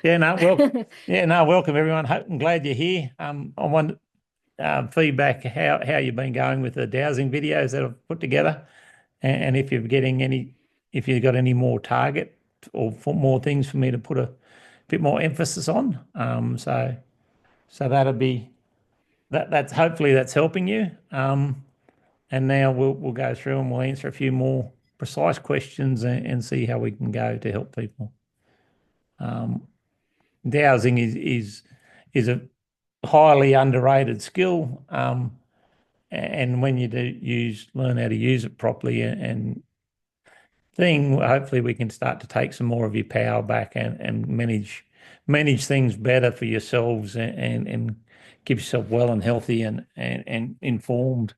Yeah, no, well, yeah, no, welcome everyone. I'm glad you're here. I want feedback how you've been going with the dowsing videos that I've put together, and if you're getting any, if you've got any more target or for more things for me to put a bit more emphasis on. So that'll be that's hopefully that's helping you. And now we'll go through and we'll answer a few more precise questions and see how we can go to help people. Dowsing is a highly underrated skill, and when you do learn how to use it properly and hopefully we can start to take some more of your power back and manage things better for yourselves and keep yourself well and healthy and informed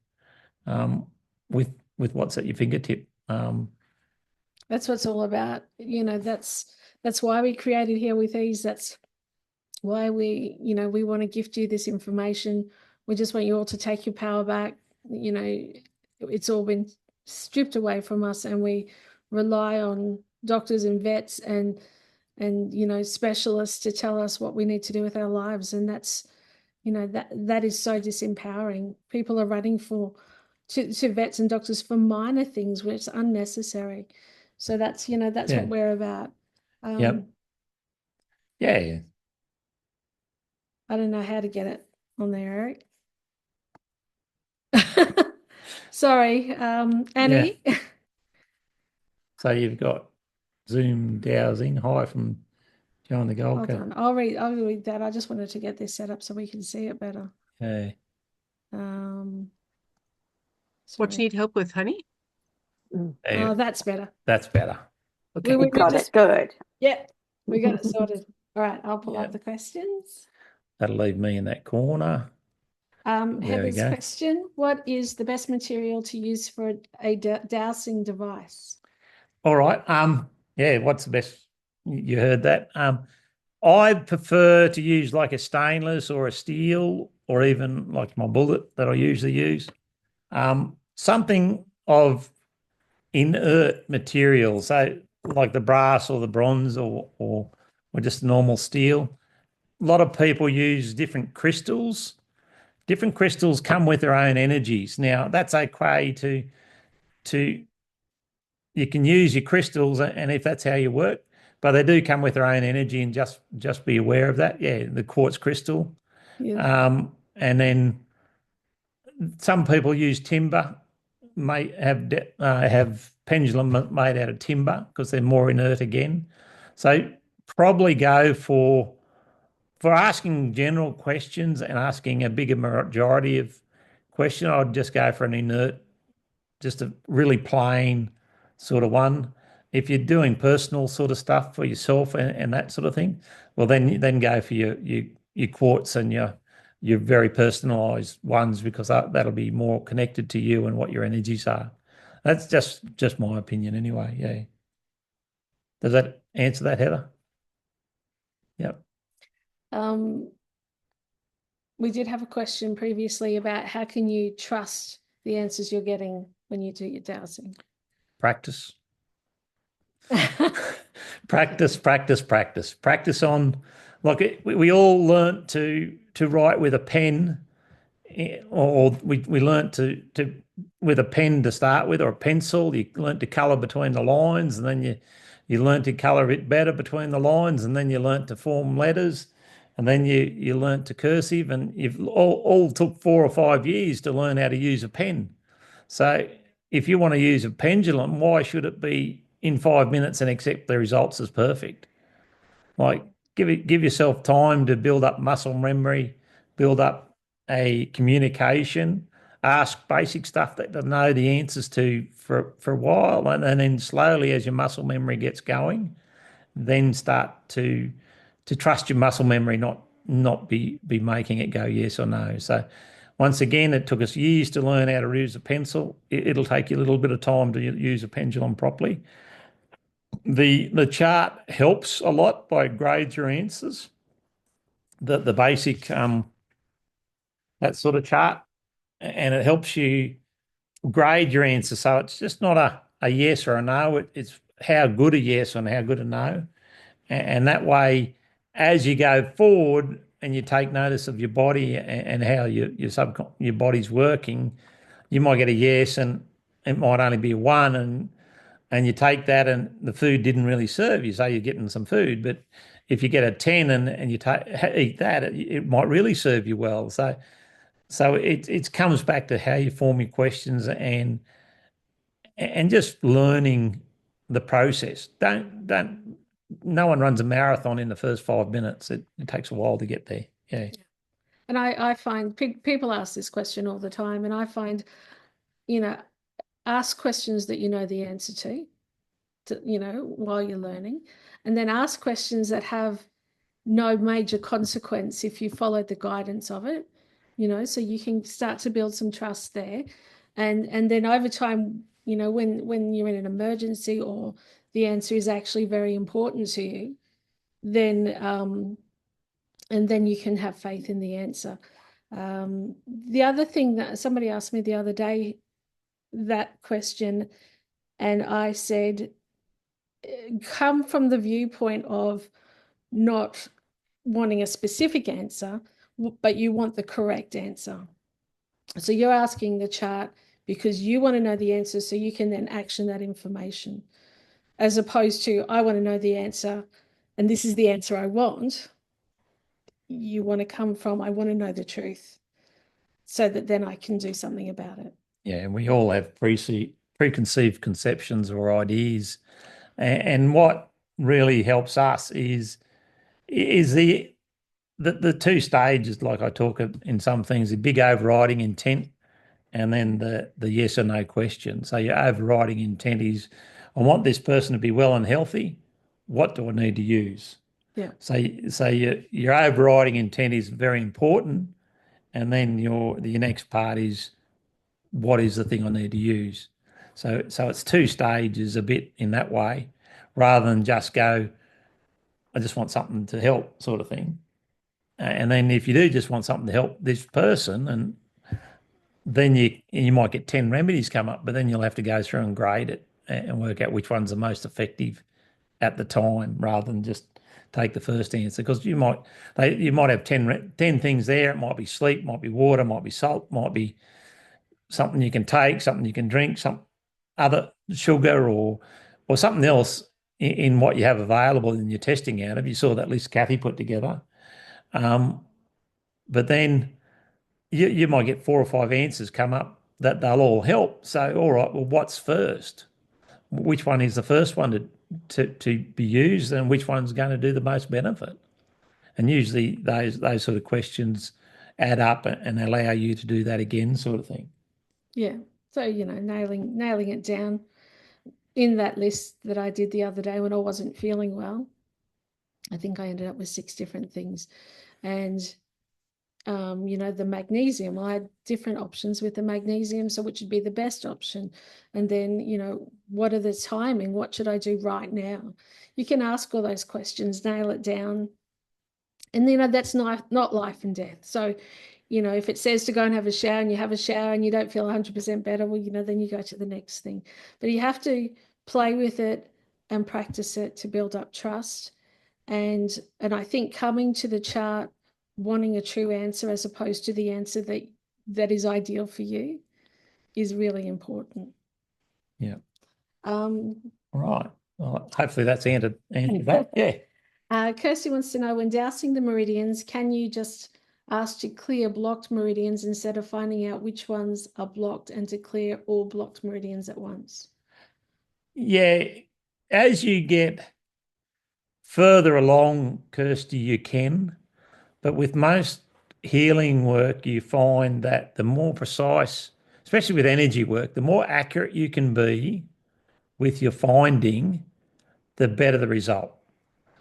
um, with what's at your fingertip. That's what it's all about. That's why we created Here with Ease. That's why we want to gift you this information. We just want you all to take your power back. It's all been stripped away from us, and we rely on doctors and vets and specialists to tell us what we need to do with our lives. And that's that is so disempowering. People are running to vets and doctors for minor things, which is unnecessary. So that's what we're about. Yep. Yeah. I don't know how to get it on there, Eric. Sorry, Annie. Yeah. So you've got Zoom dowsing. Hi from John the Gold Hold Coast. on. I'll read that. I just wanted to get this set up so we can see it better. Okay. What do you need help with, honey? Oh, that's better. That's better. Okay. We got it. Good. Yeah, we got it sorted. All right, I'll pull up the questions. That'll leave me in that corner. Heather's question: what is the best material to use for a dowsing device? All right. Yeah, what's the best? You heard that. I prefer to use like a stainless or a steel or even like my bullet that I usually use. Something of inert material, so like the brass or the bronze or just normal steel. A lot of people use different crystals. Different crystals come with their own energies. Now that's okay to you can use your crystals, and if that's how you work, but they do come with their own energy, and just be aware of that. Yeah, the quartz crystal. Yeah. And then some people use timber, may have pendulum made out of timber because they're more inert again. So probably go for asking general questions and asking a bigger majority of question. I'd just go for an inert, just a really plain sort of one. If you're doing personal sort of stuff for yourself and that sort of thing, well then go for your quartz and your very personalized ones, because that'll be more connected to you and what your energies are. That's just my opinion anyway. Yeah. Does that answer that, Heather? Yep. We did have a question previously about how can you trust the answers you're getting when you do your dowsing? Practice. Practice on, like we all learnt to write with a pen, or we learnt to with a pen to start with, or a pencil. You learnt to colour between the lines, and then you learnt to colour a bit better between the lines, and then you learnt to form letters, and then you learnt to cursive, and you've all took 4 or 5 years to learn how to use a pen. So if you want to use a pendulum, why should it be in 5 minutes and accept the results as perfect? Like give yourself time to build up muscle memory, build up a communication, ask basic stuff that they know the answers to for a while, and then slowly as your muscle memory gets going, then start to trust your muscle memory, not be making it go yes or no. So once again, it took us years to learn how to use a pencil. It'll take you a little bit of time to use a pendulum properly. The chart helps a lot by grades your answers. The basic that sort of chart, and it helps you grade your answer. So it's just not a yes or a no. It's how good a yes and how good a no, and that way as you go forward and you take notice of your body and how your body's working, you might get a yes, and it might only be a one, and you take that, and the food didn't really serve you. So you're getting some food, but if you get a 10 and you eat that, it might really serve you well. So it comes back to how you form your questions and just learning the process. Don't No one runs a marathon in the first 5 minutes. It takes a while to get there. Yeah. And I find people ask this question all the time, and I find, ask questions that you know the answer to, while you're learning, and then ask questions that have no major consequence if you follow the guidance of it, so you can start to build some trust there. And then over time, when you're in an emergency or the answer is actually very important to you, then and then you can have faith in the answer. The other thing that somebody asked me the other day, that question, and I said, come from the viewpoint of not wanting a specific answer, but you want the correct answer. So you're asking the chart because you want to know the answer so you can then action that information, as opposed to, I want to know the answer and this is the answer I want. You want to come from, I want to know the truth so that then I can do something about it. Yeah, and we all have preconceived conceptions or ideas, and what really helps us is the two stages, like I talk in some things, the big overriding intent, and then the yes or no question. So your overriding intent is, I want this person to be well and healthy. What do I need to use? Yeah. So your overriding intent is very important, and then your next part is, what is the thing I need to use? So it's two stages a bit in that way, rather than just go, I just want something to help sort of thing. And then if you do just want something to help this person, and then you might get 10 remedies come up, but then you'll have to go through and grade it and work out which one's the most effective at the time, rather than just take the first answer. Because you might have 10 things there. It might be sleep, might be water, might be salt, might be something you can take, something you can drink, some other sugar, or something else in what you have available in your testing out of. You saw that list Kathy put together. But then you might get 4 or 5 answers come up that they'll all help. So, all right, well, what's first? Which one is the first one to be used, and which one's going to do the most benefit? And usually those sort of questions add up and allow you to do that again, sort of thing. Yeah. So, nailing it down in that list that I did the other day when I wasn't feeling well. I think I ended up with 6 different things. And, the magnesium, I had different options with the magnesium. So which would be the best option? And then, what are the timing? What should I do right now? You can ask all those questions, nail it down. And, that's not life and death. So, if it says to go and have a shower and you have a shower and you don't feel 100% better, well, then you go to the next thing. But you have to play with it and practice it to build up trust. And I think coming to the chart, wanting a true answer as opposed to the answer that is ideal for you is really important. Yeah. Right. Well, hopefully that's answered that. Yeah. Kirsty wants to know, when dowsing the meridians, can you just ask to clear blocked meridians instead of finding out which ones are blocked, and to clear all blocked meridians at once? Yeah. As you get further along, Kirsty, you can. But with most healing work, you find that the more precise, especially with energy work, the more accurate you can be with your finding, the better the result.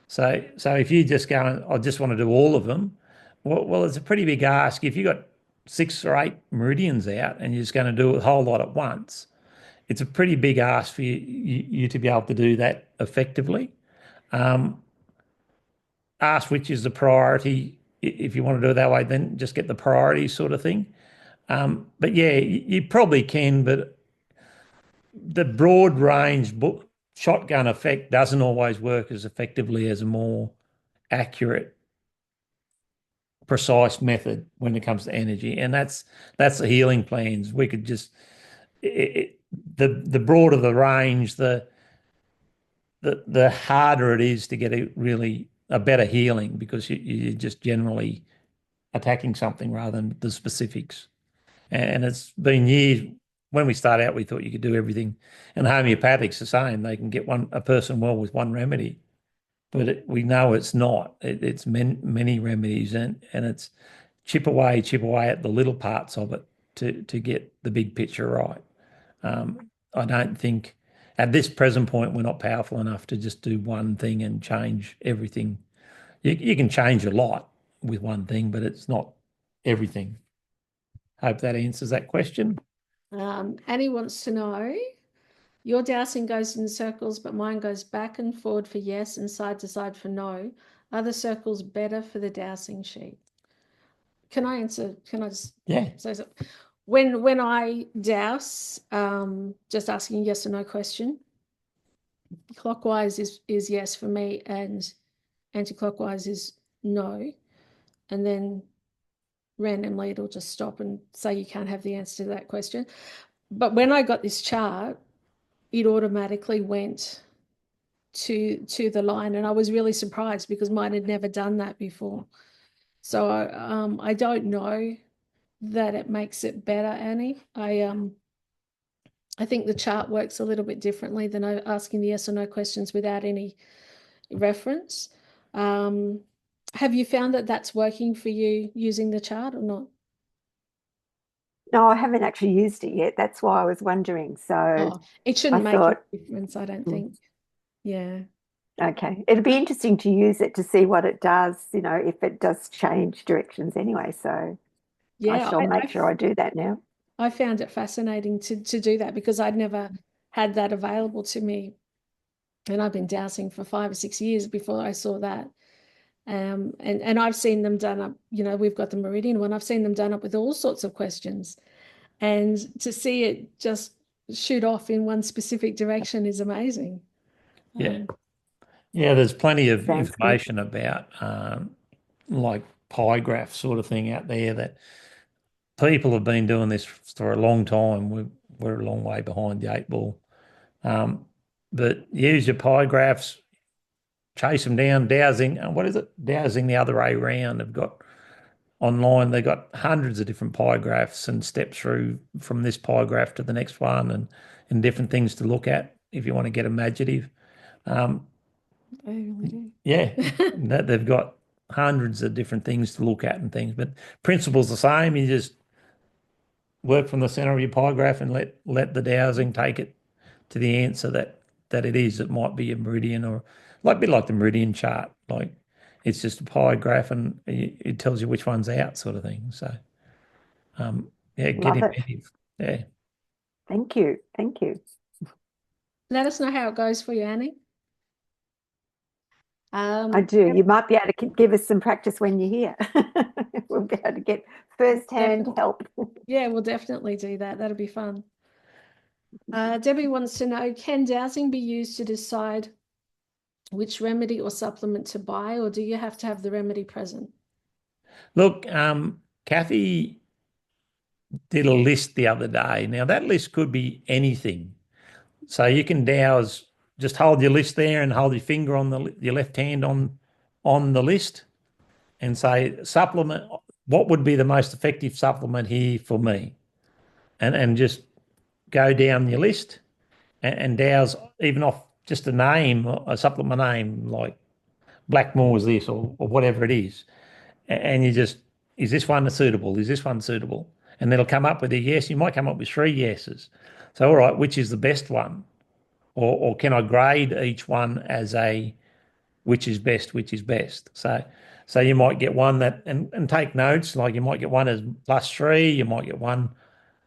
So if you just go, I just want to do all of them, well, it's a pretty big ask. If you've got 6 or 8 meridians out and you're just going to do a whole lot at once, it's a pretty big ask for you to be able to do that effectively. Ask which is the priority. If you want to do it that way, then just get the priority sort of thing. But yeah, you probably can, but the broad range shotgun effect doesn't always work as effectively as a more accurate, precise method when it comes to energy, and that's the healing plans. We could just the broader the range, the harder it is to get a better healing because you're just generally attacking something rather than the specifics. And it's been years. When we start out, we thought you could do everything, and homeopathics the same. They can get a person well with one remedy, but we know it's not. It's many remedies, and it's chip away at the little parts of it to get the big picture right. I don't think at this present point we're not powerful enough to just do one thing and change everything. You can change a lot with one thing, but it's not everything. Hope that answers that question. Annie wants to know, your dowsing goes in circles, but mine goes back and forward for yes and side to side for no. Are the circles better for the dowsing sheet? Can I answer? Can I just say so? When I douse, just asking yes or no question, clockwise is yes for me and anti-clockwise is no. And then randomly it'll just stop and say you can't have the answer to that question. But when I got this chart, it automatically went to the line, and I was really surprised because mine had never done that before. So I don't know that it makes it better, Annie. I think the chart works a little bit differently than asking the yes or no questions without any reference. Have you found that that's working for you using the chart or not? No, I haven't actually used it yet. That's why I was wondering. So it shouldn't I make thought, a difference, I don't think. Yeah. okay, it'd be interesting to use it to see what it does, if it does change directions anyway. So I Yeah, shall make sure I do that now. I found it fascinating to do that because I'd never had that available to me. And I've been dowsing for 5 or 6 years before I saw that. And I've seen them done up, we've got the Meridian one. I've seen them done up with all sorts of questions. And to see it just shoot off in one specific direction is amazing. Yeah. Yeah, there's plenty of Sounds good. information about like pie graph sort of thing out there that people have been doing this for a long time. We're a long way behind the eight ball. But use your pie graphs, chase them down, dowsing. What is it? Dowsing the other way around. They've got online, they've got hundreds of different pie graphs and steps through from this pie graph to the next one and different things to look at if you want to get imaginative. I really do. Yeah, they've got hundreds of different things to look at and things, but principle's the same. You just work from the center of your pie graph and let the dowsing take it to the answer that it is. It might be a meridian or like a bit like the meridian chart. Like it's just a pie graph and it tells you which one's out, sort of thing. So, yeah, get Love it. inventive. Yeah. Thank you. Thank you. Let us know how it goes for you, Annie. I do. You might be able to give us some practice when you're here. We'll be able to get first-hand help. Yeah, we'll definitely do that. That'll be fun. Debbie wants to know, can dowsing be used to decide which remedy or supplement to buy, or do you have to have the remedy present? Look, Kathy did a list the other day. Now that list could be anything. So you can douse, just hold your list there and hold your finger on your left hand on the list and say supplement. What would be the most effective supplement here for me? And just go down your list and douse even off just a name, a supplement name like Blackmore's this or whatever it is. And you just, is this one suitable? Is this one suitable? And it'll come up with a yes. You might come up with 3 yeses. So, all right, which is the best one? Or can I grade each one as a which is best, which is best? So you might get one that and take notes, like you might get one as +3, you might get one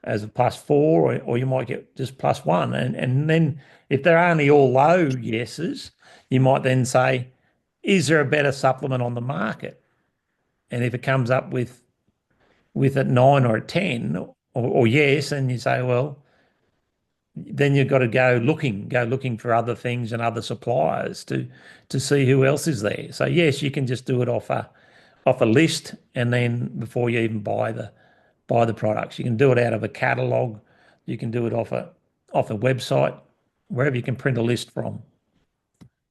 as a +4, or you might get just +1. And then if they're only all low yeses, you might then say, is there a better supplement on the market? And if it comes up with a 9 or a 10 or yes, and you say, well, then you've got to go looking for other things and other suppliers to see who else is there. So yes, you can just do it off a list, and then before you even buy the products, you can do it out of a catalog. You can do it off a website, wherever you can print a list from,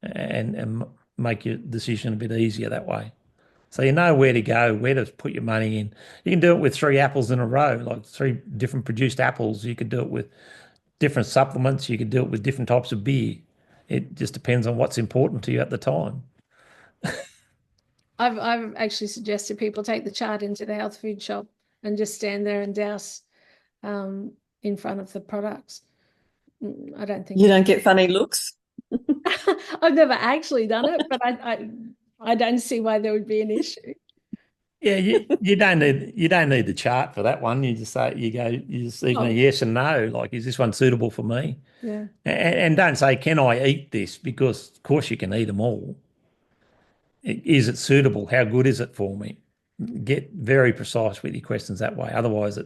and make your decision a bit easier that way. So you know where to go, where to put your money in. You can do it with 3 apples in a row, like 3 different produced apples. You could do it with different supplements. You could do it with different types of beer. It just depends on what's important to you at the time. I've actually suggested people take the chart into the health food shop and just stand there and douse in front of the products. I don't think You don't get funny looks. I've never actually done it, but I don't see why there would be an issue. Yeah, you don't need the chart for that one. You just say you just even a yes and no. Like, is this one suitable for me? Yeah. And don't say, can I eat this? Because of course you can eat them all. Is it suitable? How good is it for me? Get very precise with your questions that way. Otherwise,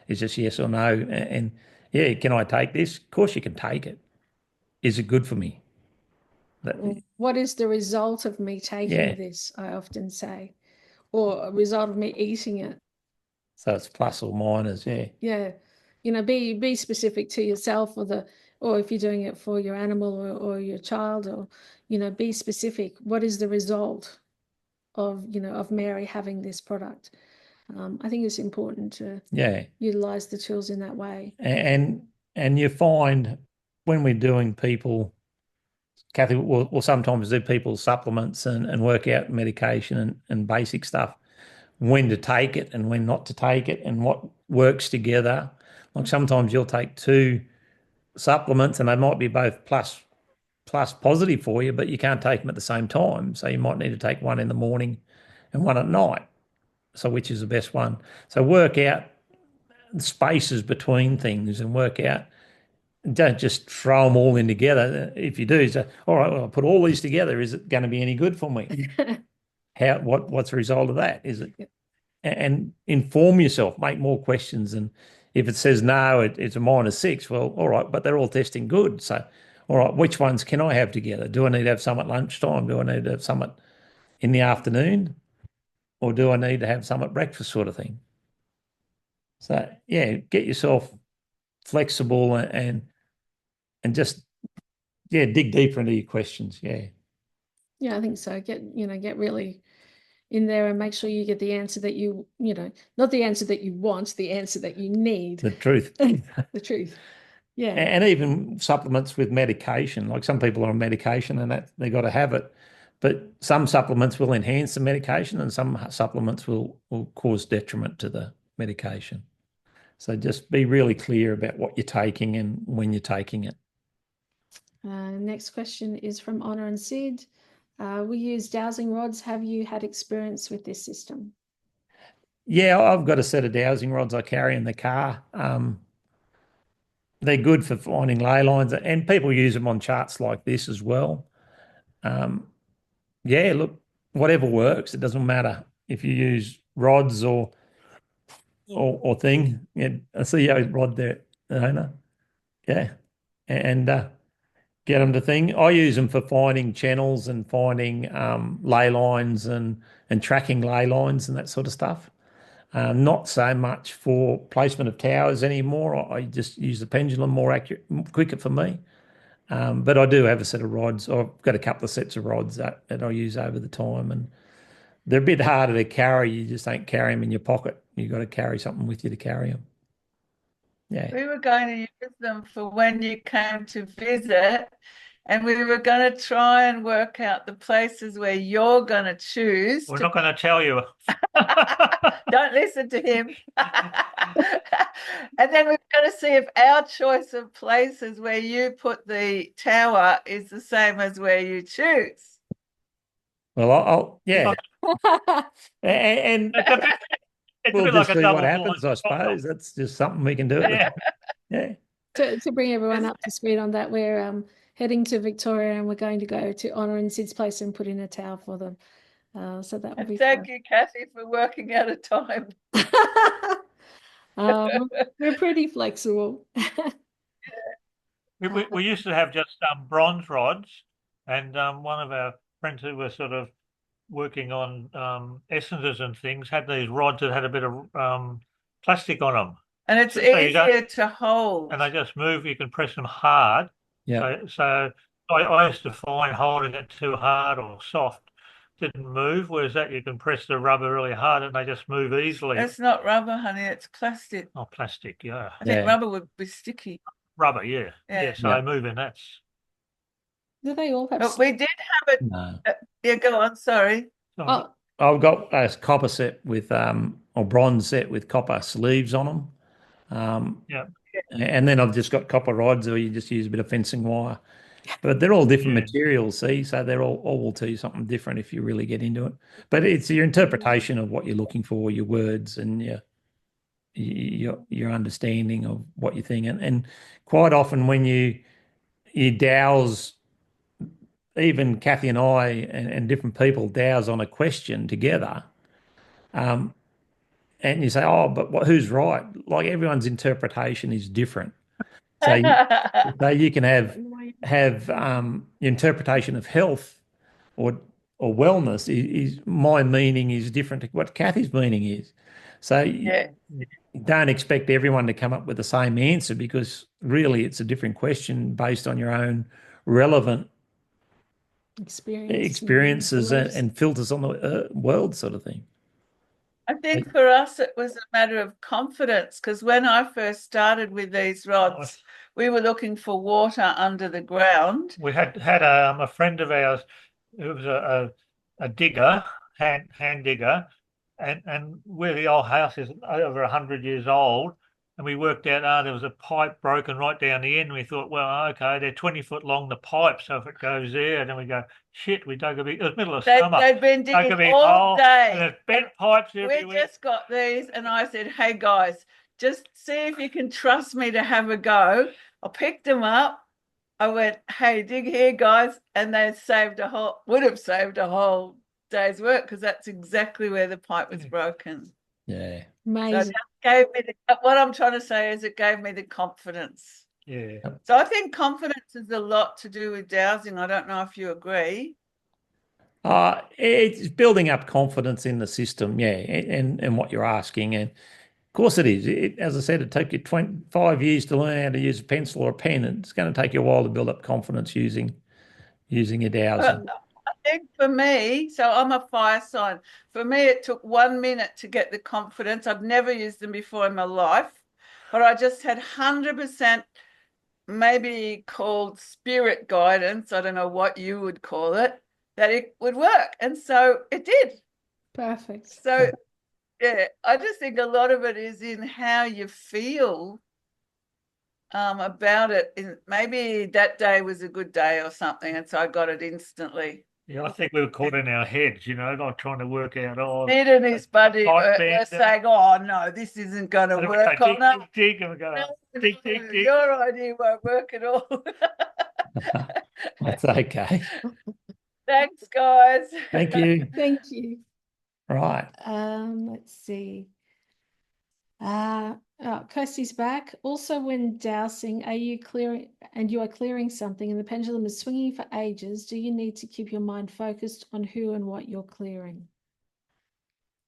it's just yes or no. And yeah, can I take this? Of course you can take it. Is it good for me? What is the result of me taking this? I often say, or a result of me eating it. So it's plus or minus, yeah. Yeah, be specific to yourself, or if you're doing it for your animal or your child, or be specific. What is the result of Mary having this product? I think it's important to utilize the tools in that way. And you find when we're doing people, Kathy, we'll sometimes do people's supplements and work out medication and basic stuff, when to take it and when not to take it and what works together. Like sometimes you'll take 2 supplements and they might be both plus positive for you, but you can't take them at the same time. So you might need to take one in the morning and one at night. So which is the best one? So work out spaces between things and work out. Don't just throw them all in together. If you do, say, all right, well, I'll put all these together. Is it going to be any good for me? What's the result of that? Is it? And inform yourself, make more questions. And if it says no, it's a -6. Well, all right, but they're all testing good. So, all right, which ones can I have together? Do I need to have some at lunchtime? Do I need to have some in the afternoon? Or do I need to have some at breakfast, sort of thing? So, yeah, get yourself flexible and just, dig deeper into your questions. Yeah. Yeah, I think so. Get really in there and make sure you get the answer that not the answer that you want, the answer that you need. The truth. The truth. Yeah. And even supplements with medication. Like some people are on medication and that they got to have it. But some supplements will enhance the medication and some supplements will cause detriment to the medication. So just be really clear about what you're taking and when you're taking it. Next question is from Honor and Sid. We use dowsing rods. Have you had experience with this system? Yeah, I've got a set of dowsing rods I carry in the car. They're good for finding ley lines, and people use them on charts like this as well. Yeah, look, whatever works. It doesn't matter if you use rods or thing. Yeah, I see your rod there, Anna. Yeah, and get them to thing. I use them for finding channels and finding ley lines and tracking ley lines and that sort of stuff. Not so much for placement of towers anymore. I just use the pendulum, more accurate, quicker for me. But I do have a set of rods. I've got a couple of sets of rods that I use over the time, and they're a bit harder to carry. You just don't carry them in your pocket. You've got to carry something with you to carry them. Yeah. We were going to use them for when you came to visit, and we were going to try and work out the places where you're going to choose. We're not going to tell you. Don't listen to him. And then we're going to see if our choice of places where you put the tower is the same as where you choose. Well, yeah. And we'll just see what happens, I suppose. That's just something we can do. Yeah. To bring everyone up to speed on that, we're heading to Victoria and we're going to go to Honor and Sid's place and put in a tower for them. So that will be Thank you, Kathy, for working out a time. We're pretty flexible. We used to have just bronze rods, and one of our friends who were sort of working on essences and things had these rods that had a bit of plastic on them. And it's So you don't, easier to hold. and they just move. You can press them hard. Yeah. So I used to find holding it too hard or soft didn't move, whereas that you can press the rubber really hard and they just move easily. It's not rubber, honey, it's plastic. Oh, plastic, yeah. I think Yeah. rubber would be sticky. Rubber, yeah. Yeah. Yeah, so Yeah. they move in that. Do they all have? But we did have it. No. Yeah, go on, sorry. Oh, I've got a copper set with or bronze set with copper sleeves on them. Yeah. And then I've just got copper rods, or you just use a bit of fencing wire. But they're all different Yeah. materials, see? So they're all will tell you something different if you really get into it. But it's your interpretation of what you're looking for, your words, and your understanding of what you're thinking. And quite often when you douse, even Kathy and I and different people douse on a question together, and you say, oh, but who's right? Like everyone's interpretation is different. So you can have your interpretation of health or wellness is my meaning is different to what Kathy's meaning is. So Yeah. you don't expect everyone to come up with the same answer because really it's a different question based on your own relevant experiences and filters on the world sort of thing. I think for us it was a matter of confidence because when I first started with these rods, we were looking for water under the ground. We had a friend of ours who was a digger, hand digger, and where the old house is over 100 years old, and we worked out there was a pipe broken right down the end. We thought, well, okay, they're 20 foot long the pipe, so if it goes there, and then we go, shit, we dug a big. It was middle of summer. They'd been digging all all day. And there's bent pipes We everywhere. just got these, and I said, hey guys, just see if you can trust me to have a go. I picked them up. I went, hey, dig here, guys, and they would have saved a whole day's work because that's exactly where the pipe was broken. Yeah. Amazing. So that gave me what I'm trying to say is it gave me the confidence. Yeah. So I think confidence is a lot to do with dowsing. I don't know if you agree. It's building up confidence in the system, yeah, and what you're asking. And of course it is. As I said, it took you 25 years to learn how to use a pencil or a pen, and it's going to take you a while to build up confidence using your dowsing. I think for me, so I'm a fire sign. For me, it took 1 minute to get the confidence. I've never used them before in my life, but I just had 100% maybe called spirit guidance. I don't know what you would call it, that it would work. And so it did. Perfect. So, yeah, I just think a lot of it is in how you feel about it. Maybe that day was a good day or something, and so I got it instantly. Yeah, I think we were caught in our heads, like trying to work out. Sid and his buddy were saying, "Oh no, this isn't going to work." Dig, and we go, dig. Your idea won't work at all. That's okay. Thanks, guys. Thank you. Thank you. Right. Let's see. Kirsty's back. Also, when dowsing, you are clearing something and the pendulum is swinging for ages, do you need to keep your mind focused on who and what you're clearing?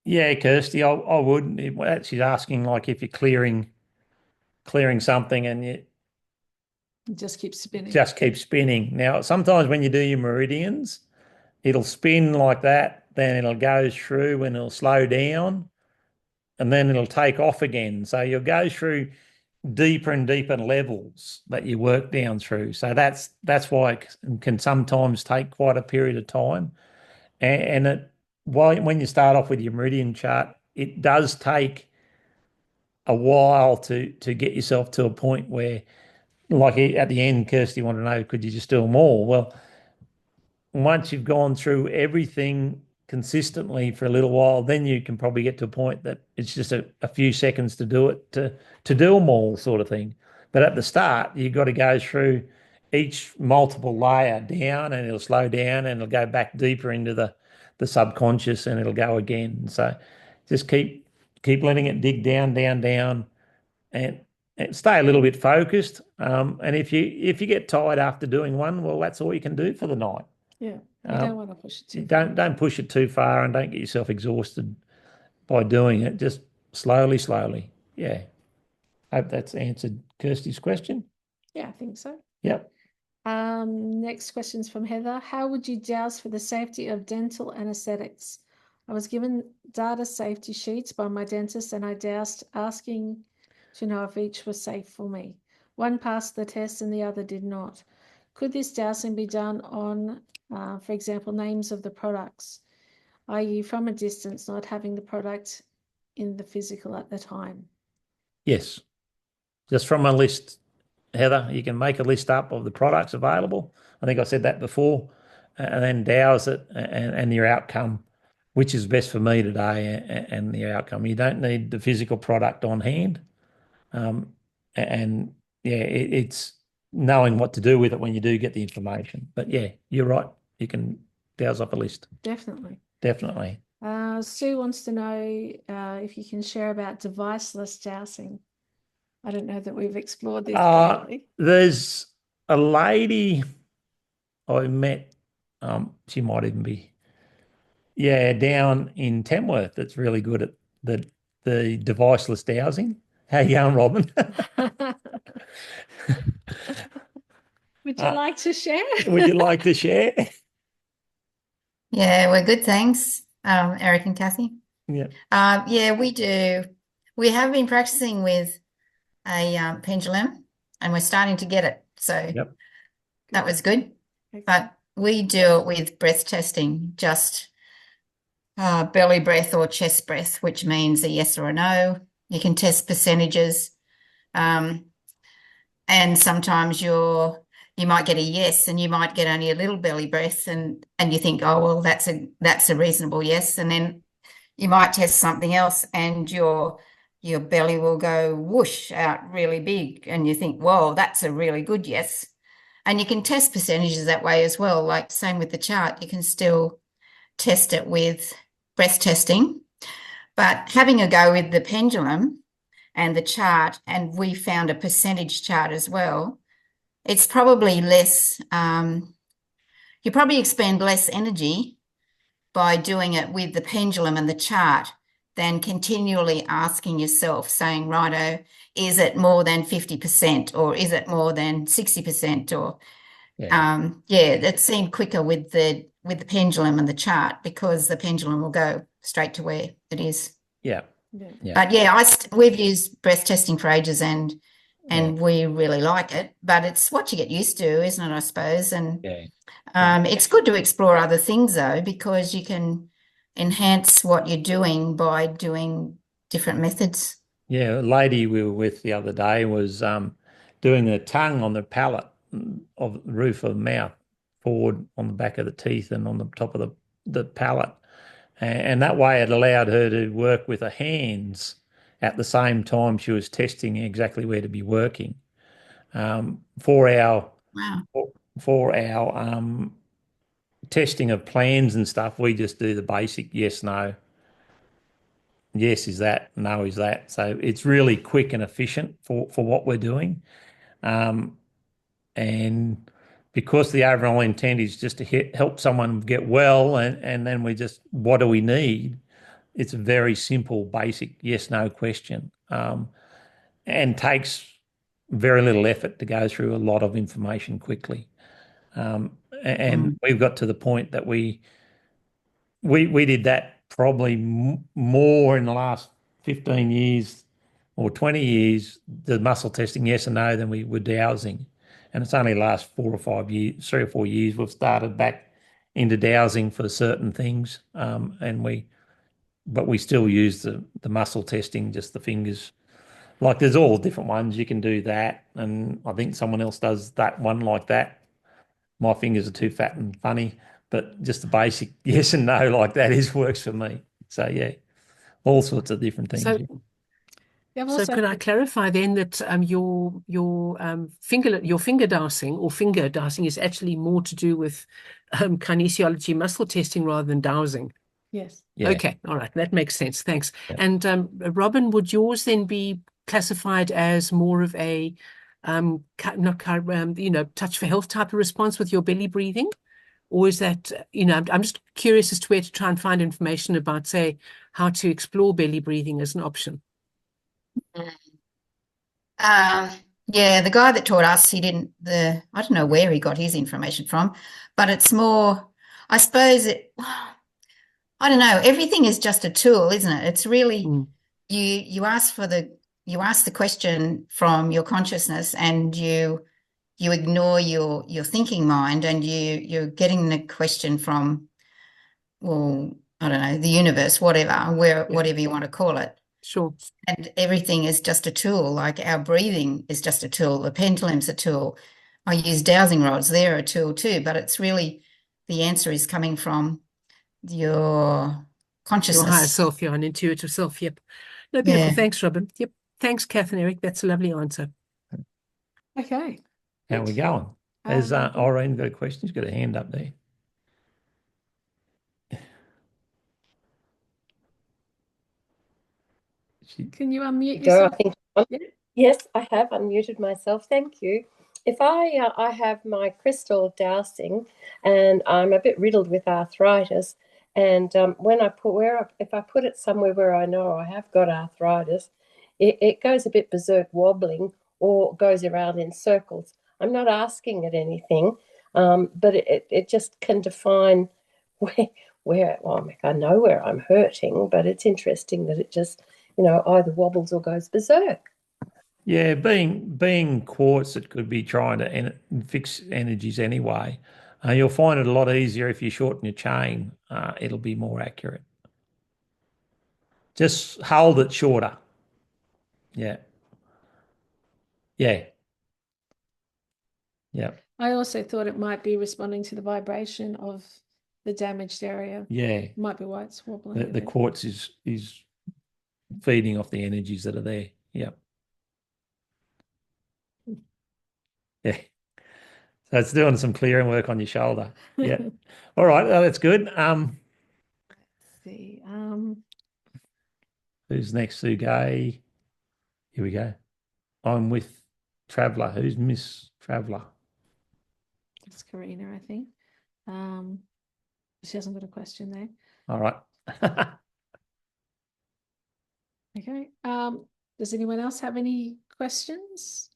Yeah, Kirsty, I would. She's asking like if you're clearing something and you Just keep spinning. just keep spinning. Now, sometimes when you do your meridians, it'll spin like that, then it'll go through and it'll slow down, and then it'll take off again. So you'll go through deeper and deeper levels that you work down through. So that's why it can sometimes take quite a period of time. And when you start off with your meridian chart, it does take a while to get yourself to a point where, like at the end, Kirsty wanted to know, could you just do them all? Well, once you've gone through everything consistently for a little while, then you can probably get to a point that it's just a few seconds to do it, to do them all sort of thing. But at the start, you've got to go through each multiple layer down, and it'll slow down and it'll go back deeper into the subconscious, and it'll go again. So just keep letting it dig down, down, down. And stay a little bit focused. And if you get tired after doing one, well, that's all you can do for the night. Yeah. You don't want to push it too Don't push it too far, and don't get yourself exhausted by doing it. Just slowly. Yeah. Hope that's answered Kirsty's question. Yeah, I think so. Yep. Next question's from Heather. How would you douse for the safety of dental anesthetics? I was given data safety sheets by my dentist and I doused asking to know if each was safe for me. One passed the test and the other did not. Could this dowsing be done on, for example, names of the products, i.e. from a distance, not having the product in the physical at the time? Yes. Just from a list, Heather, you can make a list up of the products available. I think I said that before, and then douse it and your outcome, which is best for me today, and the outcome. You don't need the physical product on hand. And yeah, it's knowing what to do with it when you do get the information. But yeah, you're right. You can douse up a list. Definitely. Sue wants to know if you can share about deviceless dowsing. I don't know that we've explored this lately. There's a lady I met, she might even be, down in Tamworth that's really good at the deviceless dowsing. How you going, Robin? Would you like to share? Would you like to share? Yeah, we're good, thanks, Eric and Kathy. Yeah. Yeah, we do. We have been practicing with a pendulum, and we're starting to get it. So Yep. that was good. But we do it with breath testing, just belly breath or chest breath, which means a yes or a no. You can test percentages, and sometimes you might get a yes, and you might get only a little belly breath, and you think, oh well, that's a reasonable yes, and then you might test something else, and your belly will go whoosh out really big, and you think, whoa, that's a really good yes. And you can test percentages that way as well. Like same with the chart, you can still test it with breath testing, but having a go with the pendulum and the chart, and we found a percentage chart as well. It's probably less, you probably expend less energy by doing it with the pendulum and the chart than continually asking yourself, saying, righto, is it more than 50% or is it more than 60%? Or that seemed quicker with the pendulum and the chart, because the pendulum will go straight to where it is. Yeah. But yeah, we've used breath testing for ages, and we really like it, but it's what you get used to, isn't it, I suppose? And it's good to explore other things though, because you can enhance what you're doing by doing different methods. Yeah, a lady we were with the other day was doing the tongue on the palate of the roof of the mouth, forward on the back of the teeth and on the top of the palate. And that way it allowed her to work with her hands at the same time she was testing exactly where to be working. For our testing of plans and stuff, we just do the basic yes, no. Yes is that, no is that. So it's really quick and efficient for what we're doing. And because the overall intent is just to help someone get well, and then what do we need? It's a very simple, basic yes, no question, and takes very little effort to go through a lot of information quickly. And we've got to the point that we did that probably more in the last 15 years or 20 years, the muscle testing yes and no, than we were dowsing. And it's only the last 4 or 5 years, 3 or 4 years, we've started back into dowsing for certain things. But we still use the muscle testing, just the fingers. Like there's all different ones. You can do that. And I think someone else does that one like that. My fingers are too fat and funny, but just the basic yes and no like that works for me. So yeah, all sorts of different things. So could I clarify then that your finger dowsing or finger dowsing is actually more to do with kinesiology muscle testing rather than dowsing? Yes. Yeah. Okay. All right. That makes sense. Thanks. Yeah. And Robin, would yours then be classified as more of a touch for health type of response with your belly breathing? Or is that, I'm just curious as to where to try and find information about, say, how to explore belly breathing as an option. Yeah, the guy that taught us, I don't know where he got his information from, but it's more, I suppose I don't know, everything is just a tool, isn't it? It's really, you ask the question from your consciousness, and you ignore your thinking mind, and you're getting the question from, well, I don't know, the universe, whatever you want to call it. Sure. And everything is just a tool, like our breathing is just a tool. The pendulum's a tool. I use dowsing rods, they're a tool too, but it's really, the answer is coming from your consciousness. Your higher self, your intuitive self, yep. No, beautiful. Yeah. Thanks, Robin. Yep. Thanks, Kath and Eric. That's a lovely answer. Okay. How are we going? Has Irene got a question? She's got a hand up there. Can you unmute yourself? I think, yes, I have unmuted myself. Thank you. If I have my crystal dowsing, and I'm a bit riddled with arthritis, and when I if I put it somewhere where I know I have got arthritis, it goes a bit berserk, wobbling, or goes around in circles. I'm not asking it anything, but it just can define well, I know where I'm hurting, but it's interesting that it just, either wobbles or goes berserk. Yeah, being quartz, it could be trying to fix energies anyway. You'll find it a lot easier if you shorten your chain. It'll be more accurate. Just hold it shorter. Yeah. Yeah. Yeah. I also thought it might be responding to the vibration of the damaged area. Yeah. Might be why it's wobbling. The quartz is feeding off the energies that are there. Yeah. Yeah. So it's doing some clearing work on your shoulder. Yeah. All right. That's good. Let's see. Who's next? Sue Gay. Here we go. I'm with Traveller. Who's Miss Traveller? It's Karina, I think. She hasn't got a question there. All right. Okay. Does anyone else have any questions?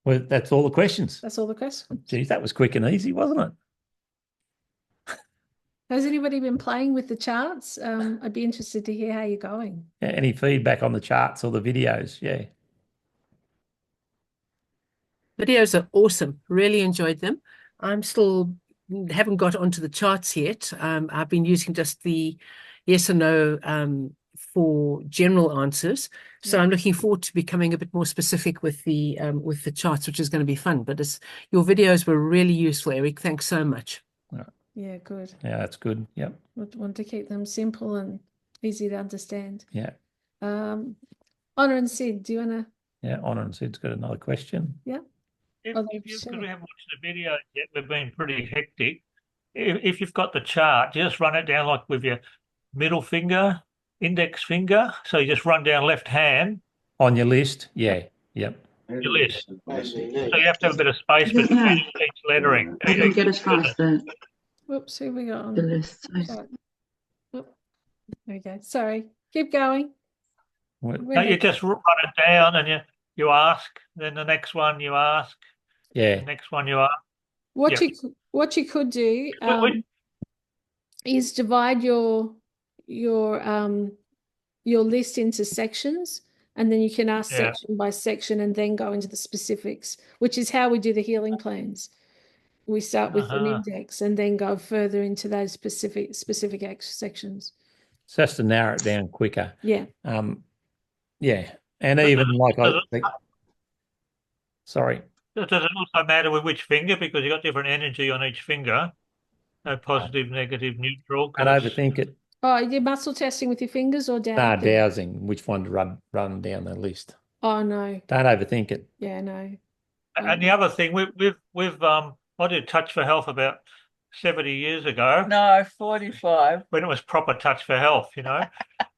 Well, that's all the questions. That's all the questions. Geez, that was quick and easy, wasn't it? Has anybody been playing with the charts? I'd be interested to hear how you're going. Yeah, any feedback on the charts or the videos? Yeah. Videos are awesome. Really enjoyed them. I'm still haven't got onto the charts yet. I've been using just the yes or no for general answers. So I'm looking forward to becoming a bit more specific with the charts, which is going to be fun. But your videos were really useful, Eric. Thanks so much. Yeah, good. Yeah, that's good. Yep. Want to keep them simple and easy to understand. Yeah. Honor and Sid, do you want to? Yeah, Honor and Sid's got another question. Yeah. Because we haven't watched the video yet, we've been pretty hectic. If you've got the chart, just run it down like with your middle finger, index finger. So you just run down left hand. On your list? Yeah. Yep. Your list. So you have to have a bit of space between each lettering. I don't get as far as the Whoops, who we got on? the list. Sorry. There we go. Sorry. Keep going. No, you just run it down and you ask. Then the next one you ask. Yeah. The next one you ask. What you could do is divide your list into sections, and then you can ask section by section and then go into the specifics, which is how we do the healing plans. We start with an index and then go further into those specific sections. So just to narrow it down quicker. Yeah. Yeah. And even sorry. Does it also matter with which finger? Because you've got different energy on each finger. No positive, negative, neutral. Don't overthink it. Oh, you're muscle testing with your fingers or dowsing? Nah, dowsing. Which one to run down the list? Oh no. Don't overthink it. Yeah, no. And the other thing, I did Touch for Health about 70 years ago. No, 45. When it was proper Touch for Health,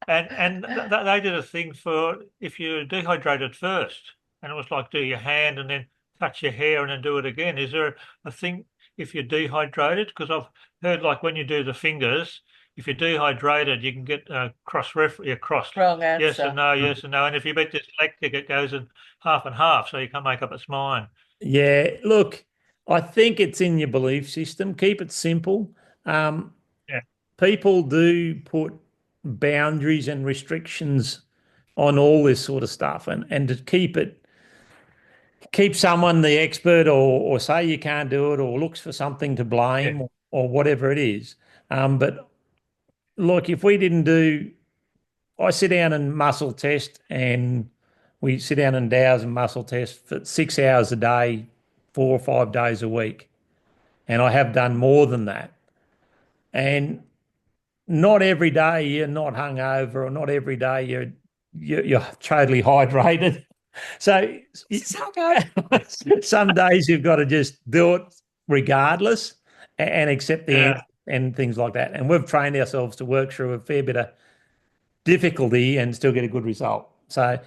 They did a thing for if you dehydrated first, and it was like do your hand and then touch your hair and then do it again. Is there a thing if you're dehydrated? Because I've heard like when you do the fingers, if you're dehydrated, you can get cross Wrong yes answer. and no, yes and no. And if you're a bit dyslexic, it goes in half and half, so you can't make up its mind. Yeah, look, I think it's in your belief system. Keep it simple. Um, Yeah. People do put boundaries and restrictions on all this sort of stuff, and to keep someone the expert or say you can't do it or looks for something to Yeah. blame or whatever it is. But look, if we didn't do, I sit down and muscle test, and we sit down and douse and muscle test for 6 hours a day, 4 or 5 days a week, and I have done more than that. And not every day you're not hungover, or not every day you're totally hydrated. So some days you've got to just do it regardless and accept the end Yeah. and things like that. And we've trained ourselves to work through a fair bit of difficulty and still get a good result. So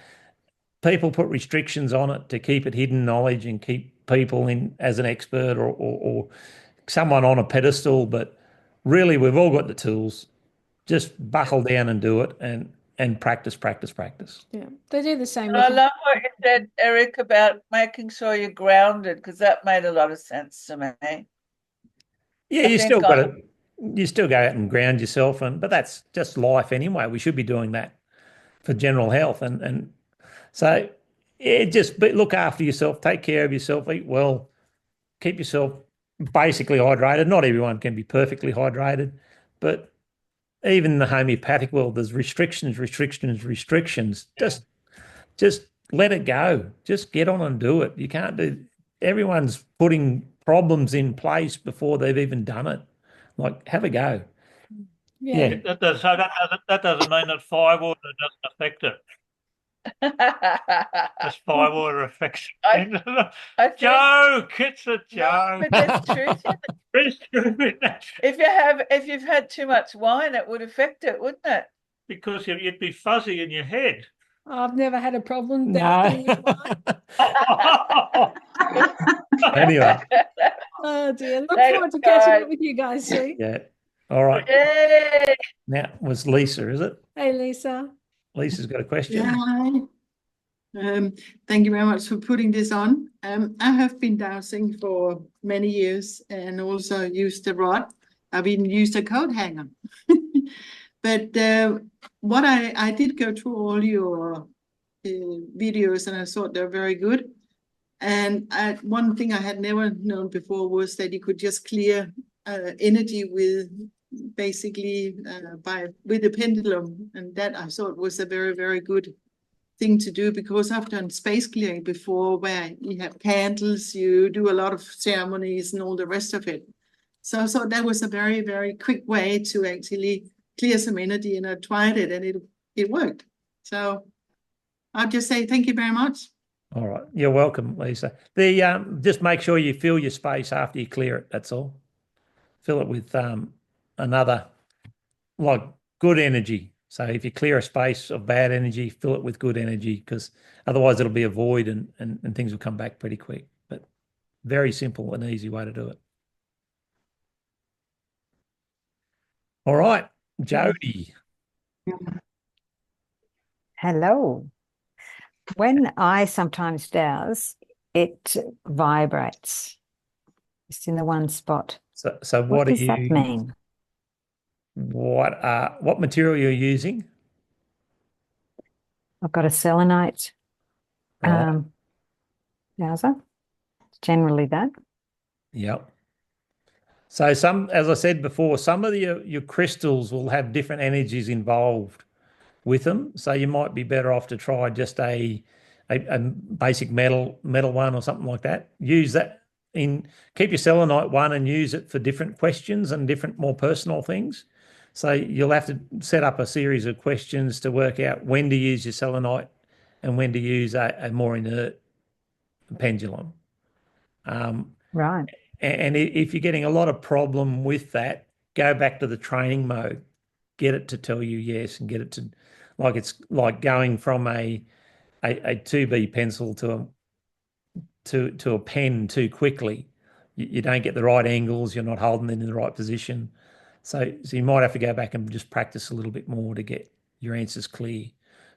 people put restrictions on it to keep it hidden knowledge and keep people in as an expert or someone on a pedestal. But really, we've all got the tools. Just buckle down and do it and practice, practice, practice. Yeah, they do the same. I love what you said, Eric, about making sure you're grounded, because that made a lot of sense to me. Yeah, you still got to you still go out and ground yourself, but that's just life anyway. We should be doing that for general health, and so yeah, just look after yourself, take care of yourself, eat well, keep yourself basically hydrated. Not everyone can be perfectly hydrated, but even in the homeopathic world, there's restrictions, restrictions, restrictions. Just let it go. Just get on and do it. You can't do. Everyone's putting problems in place before they've even done it. Like, have a go. Yeah. That doesn't mean that firewater doesn't affect it. Just firewater affects it. Joke. It's a joke. But there's truth in it. There's truth in that. If you've had too much wine, it would affect it, wouldn't it? Because you'd be fuzzy in your head. I've never had a problem. No. Anyway. Oh dear. Look forward to catching up with you guys soon. Yeah. All right. Yay. Now was Lisa, is it? Hey, Lisa. Lisa's got a question. Yeah, hi. Thank you very much for putting this on. I have been dowsing for many years and also used a rod. I've even used a coat hanger. But what I did go through all your videos, and I thought they're very good. And one thing I had never known before was that you could just clear energy with basically with a pendulum, and that I thought was a very, very good thing to do, because I've done space clearing before where you have candles, you do a lot of ceremonies and all the rest of it. So I thought that was a very, very quick way to actually clear some energy, and I tried it and it worked. So I'll just say thank you very much. All right. You're welcome, Lisa. Just make sure you fill your space after you clear it. That's all. Fill it with another, like, good energy. So if you clear a space of bad energy, fill it with good energy, because otherwise it'll be a void and things will come back pretty quick. But very simple and easy way to do it. All right, Jody. Hello. When I sometimes douse, it vibrates just in the one spot. So what does that mean? What material you're using? I've got a selenite Right. dowser. Generally that. Yep. So as I said before, some of your crystals will have different energies involved with them. So you might be better off to try just a basic metal one or something like that. Use that keep your selenite one and use it for different questions and different more personal things. So you'll have to set up a series of questions to work out when to use your selenite and when to use a more inert pendulum. Right. And if you're getting a lot of problem with that, go back to the training mode. get it to tell you yes and get it to, like, it's like going from a 2B pencil to a pen too quickly. You don't get the right angles. You're not holding it in the right position. So you might have to go back and just practice a little bit more to get your answers clear.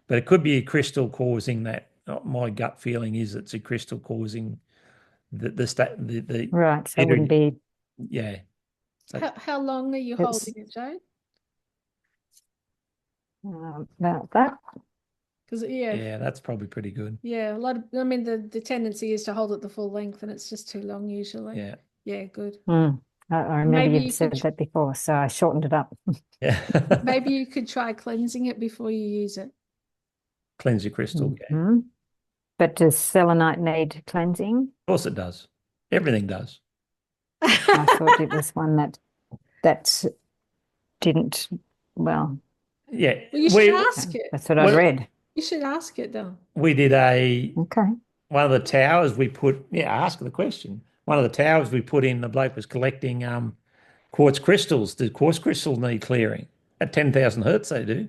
But it could be a crystal causing that. My gut feeling is it's a crystal causing the Right. So it wouldn't be. yeah. So How long are you holding it, Joe? About that. Because yeah, that's probably pretty good. yeah, a lot of, I mean, the tendency is to hold it the full length, and it's just too long usually. Yeah. Yeah, good. I remember Maybe you'd you said could that before, so I shortened it up. Yeah. maybe you could try cleansing it before you use it. Cleanse your crystal. Yeah. Mhm. But does selenite need cleansing? Of course it does. Everything does. I thought it was one that didn't. Well, Yeah. Well, you should ask it. that's what I read. You should ask it though. We did Okay. one of the towers we put, ask the question. One of the towers we put in, the bloke was collecting quartz crystals. Do quartz crystals need clearing? At 10,000 hertz they do.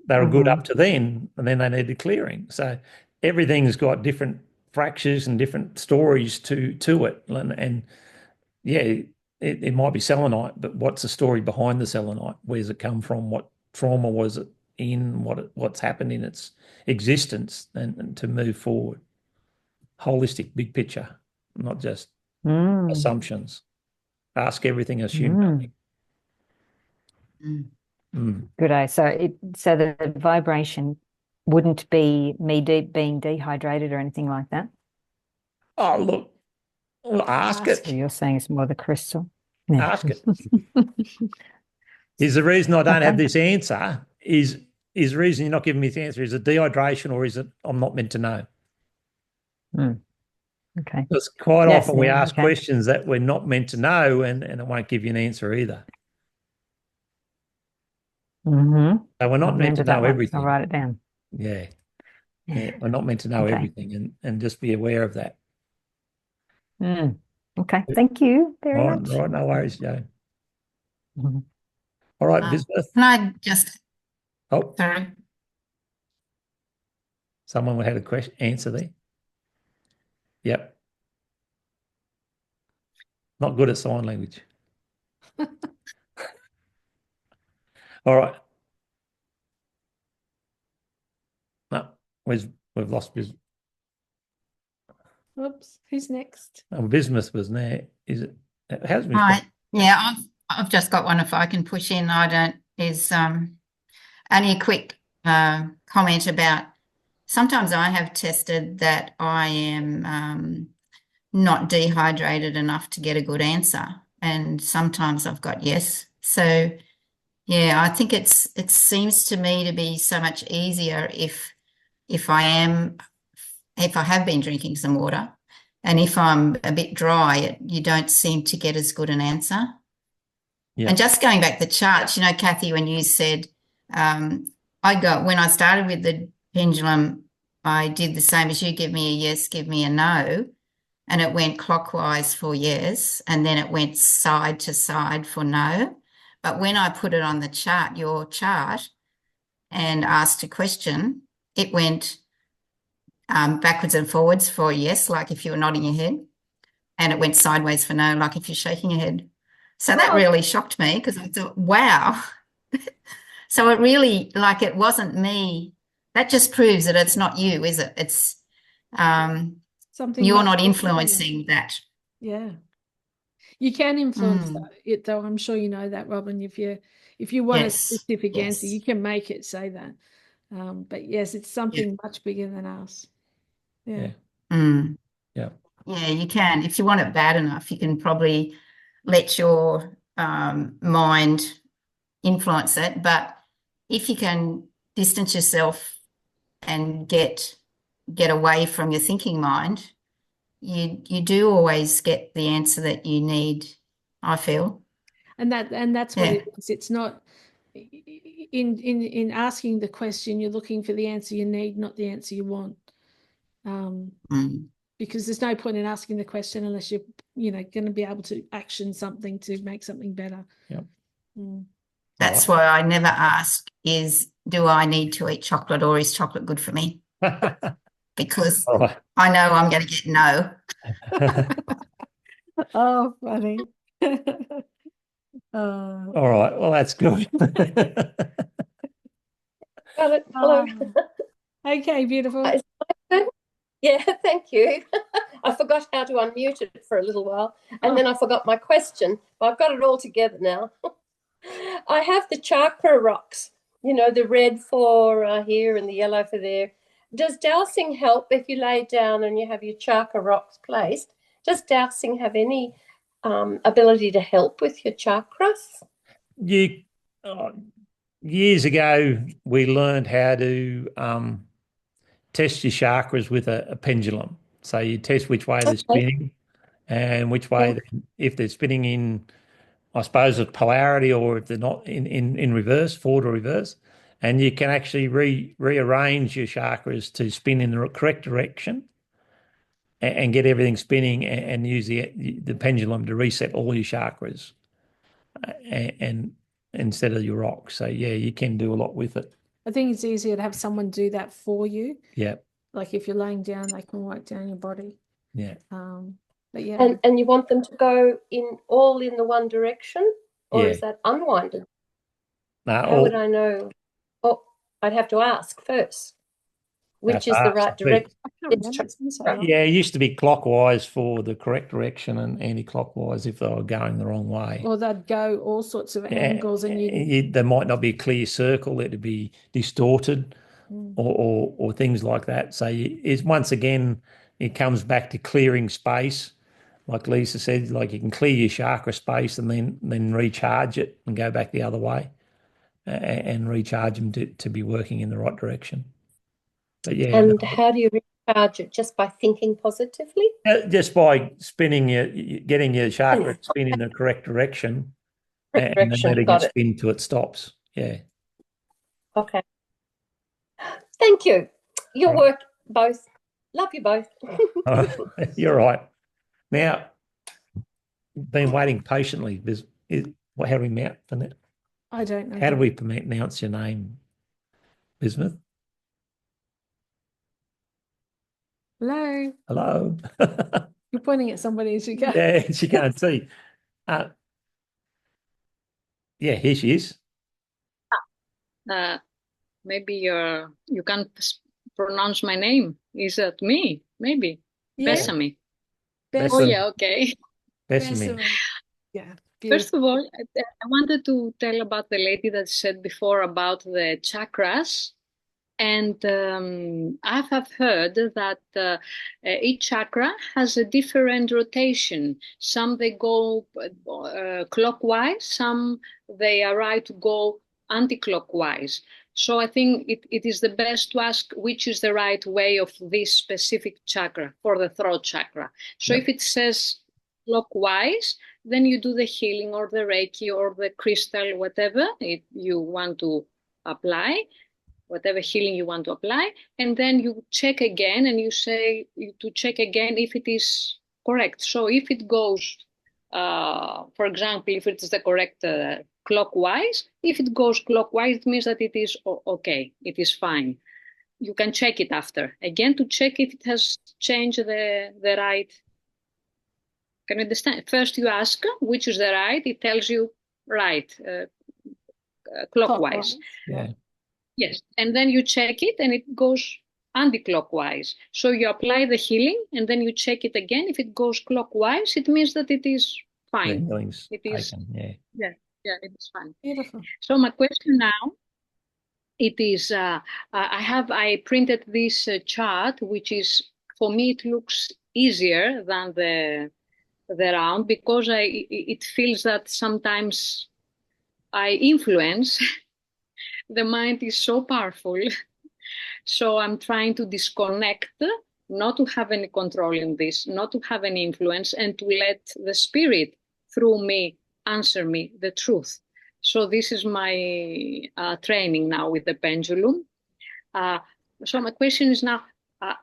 They were good up to then, and then they needed clearing. So everything's got different fractures and different stories to it. And yeah, it might be selenite, but what's the story behind the selenite? Where's it come from? What trauma was it in? What's happened in its existence, and to move forward? Holistic, big picture, not just assumptions. Ask everything, assume nothing. Good eye. So the vibration wouldn't be me being dehydrated or anything like that. Oh, look, well, ask it. So you're saying it's more the crystal. Yeah. Ask it. Is the reason I don't have this answer is the reason you're not giving me this answer, is it dehydration, or is it I'm not meant to know? Okay. Because quite often we ask questions that we're not meant to know, and it won't give you an answer either. So we're not meant to know everything. I'll write it down. Yeah. We're not meant to know everything, and just be aware of that. Okay. Thank you very much. All right, no worries, Joe. All right, Bismuth. Can I just? Oh, sorry. Someone had a question answer there. Yep. Not good at sign language. All right. No, we've lost Bismuth. Oops, who's next? Oh, Bismuth was there. Is it? How's Bismuth? Right. Yeah, I've just got one. If I can push in, I don't. Is only a quick comment about. Sometimes I have tested that I am not dehydrated enough to get a good answer, and sometimes I've got yes. So yeah, I think it seems to me to be so much easier if I have been drinking some water, and if I'm a bit dry, you don't seem to get as good an answer. Yeah. And just going back the charts, Kathy, when you said when I started with the pendulum, I did the same as you, give me a yes, give me a no. And it went clockwise for yes, and then it went side to side for no. But when I put it on the chart, your chart, and asked a question, it went backwards and forwards for yes, like if you were nodding your head, and it went sideways for no, like if you're shaking your head. So that really shocked me, because I thought, wow. So it really, like, it wasn't me. That just proves that it's not you, is it? It's something you're not influencing that. Yeah. You can influence it, though. I'm sure you know that, Robin. If you want a specific answer, you can make it say that. But yes, it's something much bigger than us. Yeah. Yeah. Yeah, you can. If you want it bad enough, you can probably let your mind influence it. But if you can distance yourself and get away from your thinking mind, you do always get the answer that you need, I feel. And that's what it is. It's not in asking the question, you're looking for the answer you need, not the answer you want. Because there's no point in asking the question unless you're going to be able to action something to make something better. Yeah. That's why I never ask do I need to eat chocolate or is chocolate good for me? Because I know I'm going to get no. Oh, funny. All right. Well, that's good. Got it. Hello. Okay, beautiful. Yeah, thank you. I forgot how to unmute it for a little while, and then I forgot my question, but I've got it all together now. I have the chakra rocks, you know, the red for here and the yellow for there. Does dowsing help if you lay down and you have your chakra rocks placed? Does dowsing have any ability to help with your chakras? Years ago, we learned how to test your chakras with a pendulum. So you test which way they're spinning and which way, if they're spinning in, I suppose, a polarity, or if they're not in reverse, forward or reverse. And you can actually rearrange your chakras to spin in the correct direction and get everything spinning, and use the pendulum to reset all your chakras and instead of your rocks. So yeah, you can do a lot with it. I think it's easier to have someone do that for you. Yeah. Like if you're laying down, they can work down your body. Yeah. But yeah. And you want them to go all in the one direction, or Yeah. is that unwinded? No, How would I know? Oh, I'd have to ask first. Which is the right direction? Yeah, it used to be clockwise for the correct direction and anti-clockwise if they were going the wrong way. Or they'd go all sorts of angles, and there might not be a clear circle; it'd be distorted, or things like that. So it's once again, it comes back to clearing space, like Lisa said. Like you can clear your chakra space and then recharge it and go back the other way, and recharge them to be working in the right direction. But yeah. And how do you recharge it? Just by thinking positively? Just by getting your chakra to spin in the correct direction, and then letting it spin till it stops. Yeah. Okay. Thank you. Your work, both. Love you both. You're right. Now, been waiting patiently. How do we pronounce it? I don't know. How do we pronounce your name, Bismuth? Hello. Hello. You're pointing at somebody as you go. Yeah, she can't see. Yeah, here she is. Maybe you can't pronounce my name. Is that me? Maybe. Yeah. Besame. Besame. Oh yeah, okay. Besame. Yeah. Beautiful. First of all, I wanted to tell about the lady that said before about the chakras. And I have heard that each chakra has a different rotation. Some they go clockwise, some they are right to go anti-clockwise. So I think it is the best to ask which is the right way of this specific chakra for the throat chakra. So if it says clockwise, then you do the healing or the Reiki or the crystal, whatever you want to apply, whatever healing you want to apply, and then you check again and you say to check again if it is correct. So if it goes, for example, if it is the correct clockwise, if it goes clockwise, it means that it is okay, it is fine. You can check it after, again, to check if it has changed the right. Can you understand? First you ask which is the right, it tells you right, clockwise. Yeah. Yes, and then you check it and it goes anti-clockwise. So you apply the healing and then you check it again. If it goes clockwise, it means that it is fine. It is taken, yeah, it is fine. Beautiful. So my question now, it is I printed this chart, which is, for me it looks easier than the round, because it feels that sometimes I influence. The mind is so powerful. So I'm trying to disconnect, not to have any control in this, not to have any influence, and to let the spirit through me answer me the truth. So this is my training now with the pendulum. So my question is now,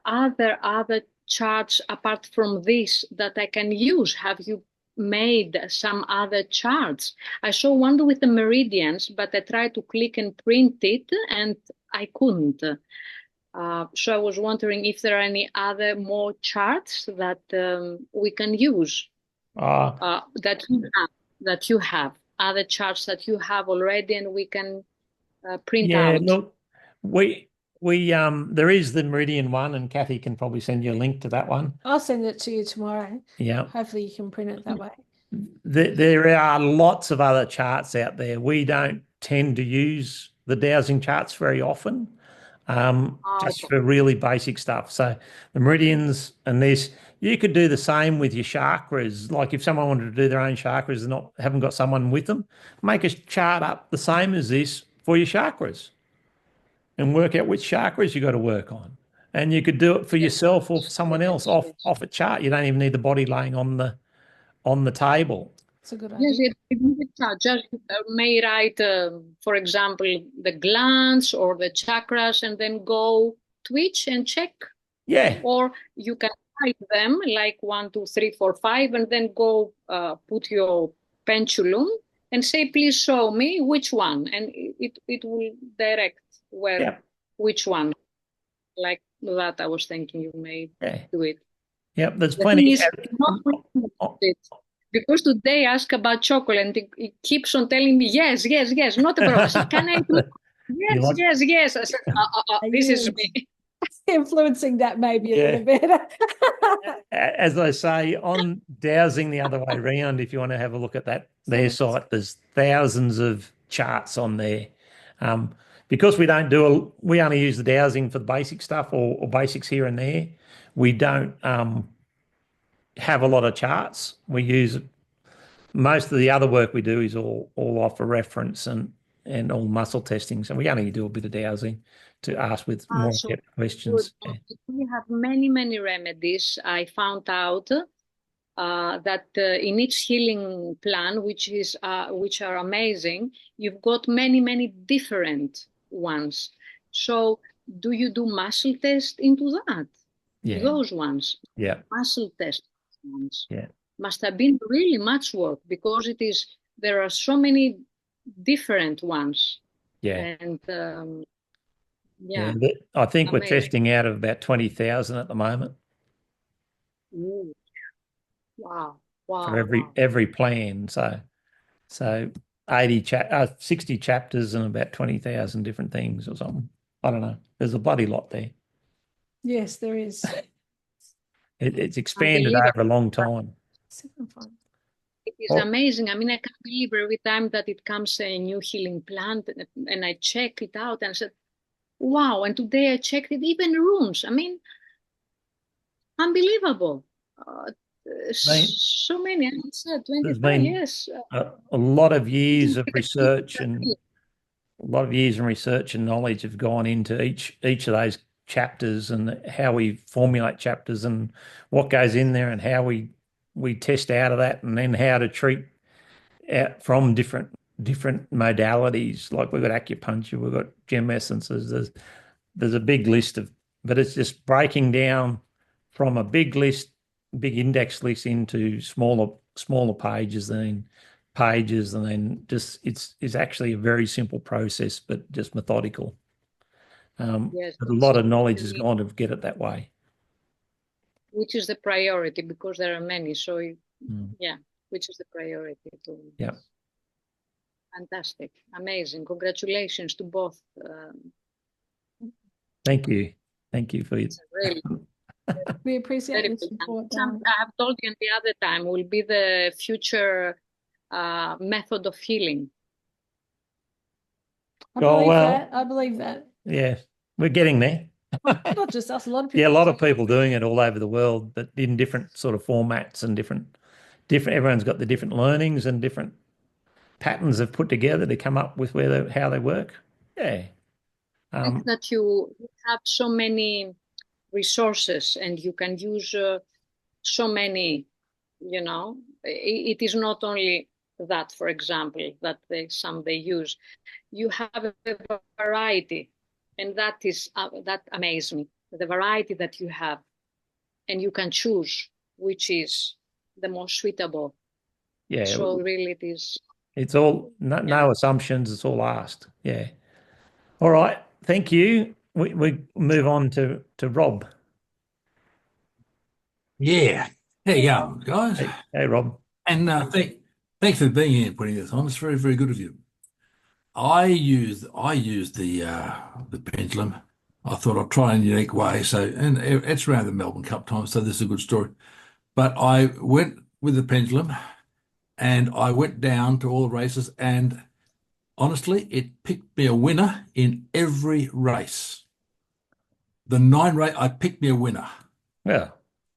are there other charts apart from this that I can use? Have you made some other charts. I saw one with the meridians, but I tried to click and print it and I couldn't. So I was wondering if there are any other more charts that we can use that you have, other charts that you have already and we can print out. Look, we there is the Meridian one, and Kathy can probably send you a link to that one. I'll send it to you tomorrow. Yeah. Hopefully you can print it that way. There are lots of other charts out there. We don't tend to use the dowsing charts very often, just for really basic stuff. So the meridians and this, you could do the same with your chakras. Like if someone wanted to do their own chakras and haven't got someone with them, make a chart up the same as this for your chakras and work out which chakras you got to work on. And you could do it for yourself or for someone else off a chart. You don't even need the body laying on the table. It's a good idea. Yes, just may write, for example, the glands or the chakras and then go to each and check. Yeah. Or you can write them like 1, 2, 3, 4, 5, and then go put your pendulum and say, please show me which one. And it will direct which one. Like that, I was thinking you may do it. Yep, there's plenty. Because today I asked about chocolate and it keeps on telling me, yes, not a problem. I said, can I do it? Yes. I said, this is me. Influencing that maybe a little bit. As I say, on Dowsing the other way around, if you want to have a look at their site, there's thousands of charts on there. Because we only use the dowsing for the basic stuff or basics here and there. We don't have a lot of charts. We use most of the other work we do is all off a reference and all muscle testing. So we only do a bit of dowsing to ask with more in-depth questions. We have many remedies. I found out that in each healing plan, which are amazing, you've got many different ones. So do you do muscle test into that? Yeah. Those ones. Yeah. Muscle test ones. Yeah. Must have been really much work because there are so many different ones. Yeah. And I think we're testing out of about 20,000 at the moment. Ooh. Wow. For every plan. So 60 chapters and about 20,000 different things or something. I don't know. There's a bloody lot there. Yes, there is. It's expanded over a long time. It is amazing. I mean, I can't believe every time that it comes a new healing plant and I check it out and I said, wow. And today I checked it, even rooms. I mean, unbelievable. So many. I said 25 years. A lot of years of research and knowledge have gone into each of those chapters and how we formulate chapters and what goes in there and how we test out of that and then how to treat from different modalities. Like we've got acupuncture, we've got gem essences. There's a big list but it's just breaking down from a big index list into smaller pages and then just it's actually a very simple process, but just methodical. Yes, but a lot of knowledge has gone to get it that way. Which is the priority because there are many. So which is the priority to? Yeah. Fantastic, amazing! Congratulations to both. Thank you for it. Really. We appreciate your support. I have told you the other time will be the future method of healing. I believe that. Yeah, we're getting there. Not just us, a lot of people. Yeah, a lot of people doing it all over the world, but in different sort of formats and different. Everyone's got the different learnings and different patterns they've put together to come up with how they work. Yeah. I think that you have so many resources and you can use so many, it is not only that, for example, that some they use. You have a variety and that amazes me, the variety that you have and you can choose which is the most suitable Yeah, So really it is. it's all no assumptions. It's all asked. Yeah. All right. Thank you. We move on to Rob. Yeah. How you going, guys? Hey, Rob. And thanks for being here and putting this on. It's very, very good of you. I used the pendulum. I thought I'd try in a unique way. So, and it's around the Melbourne Cup time, so this is a good story. But I went with the pendulum, and I went down to all the races, and honestly, it picked me a winner in every race. The 9 race, I picked me a winner. Yeah.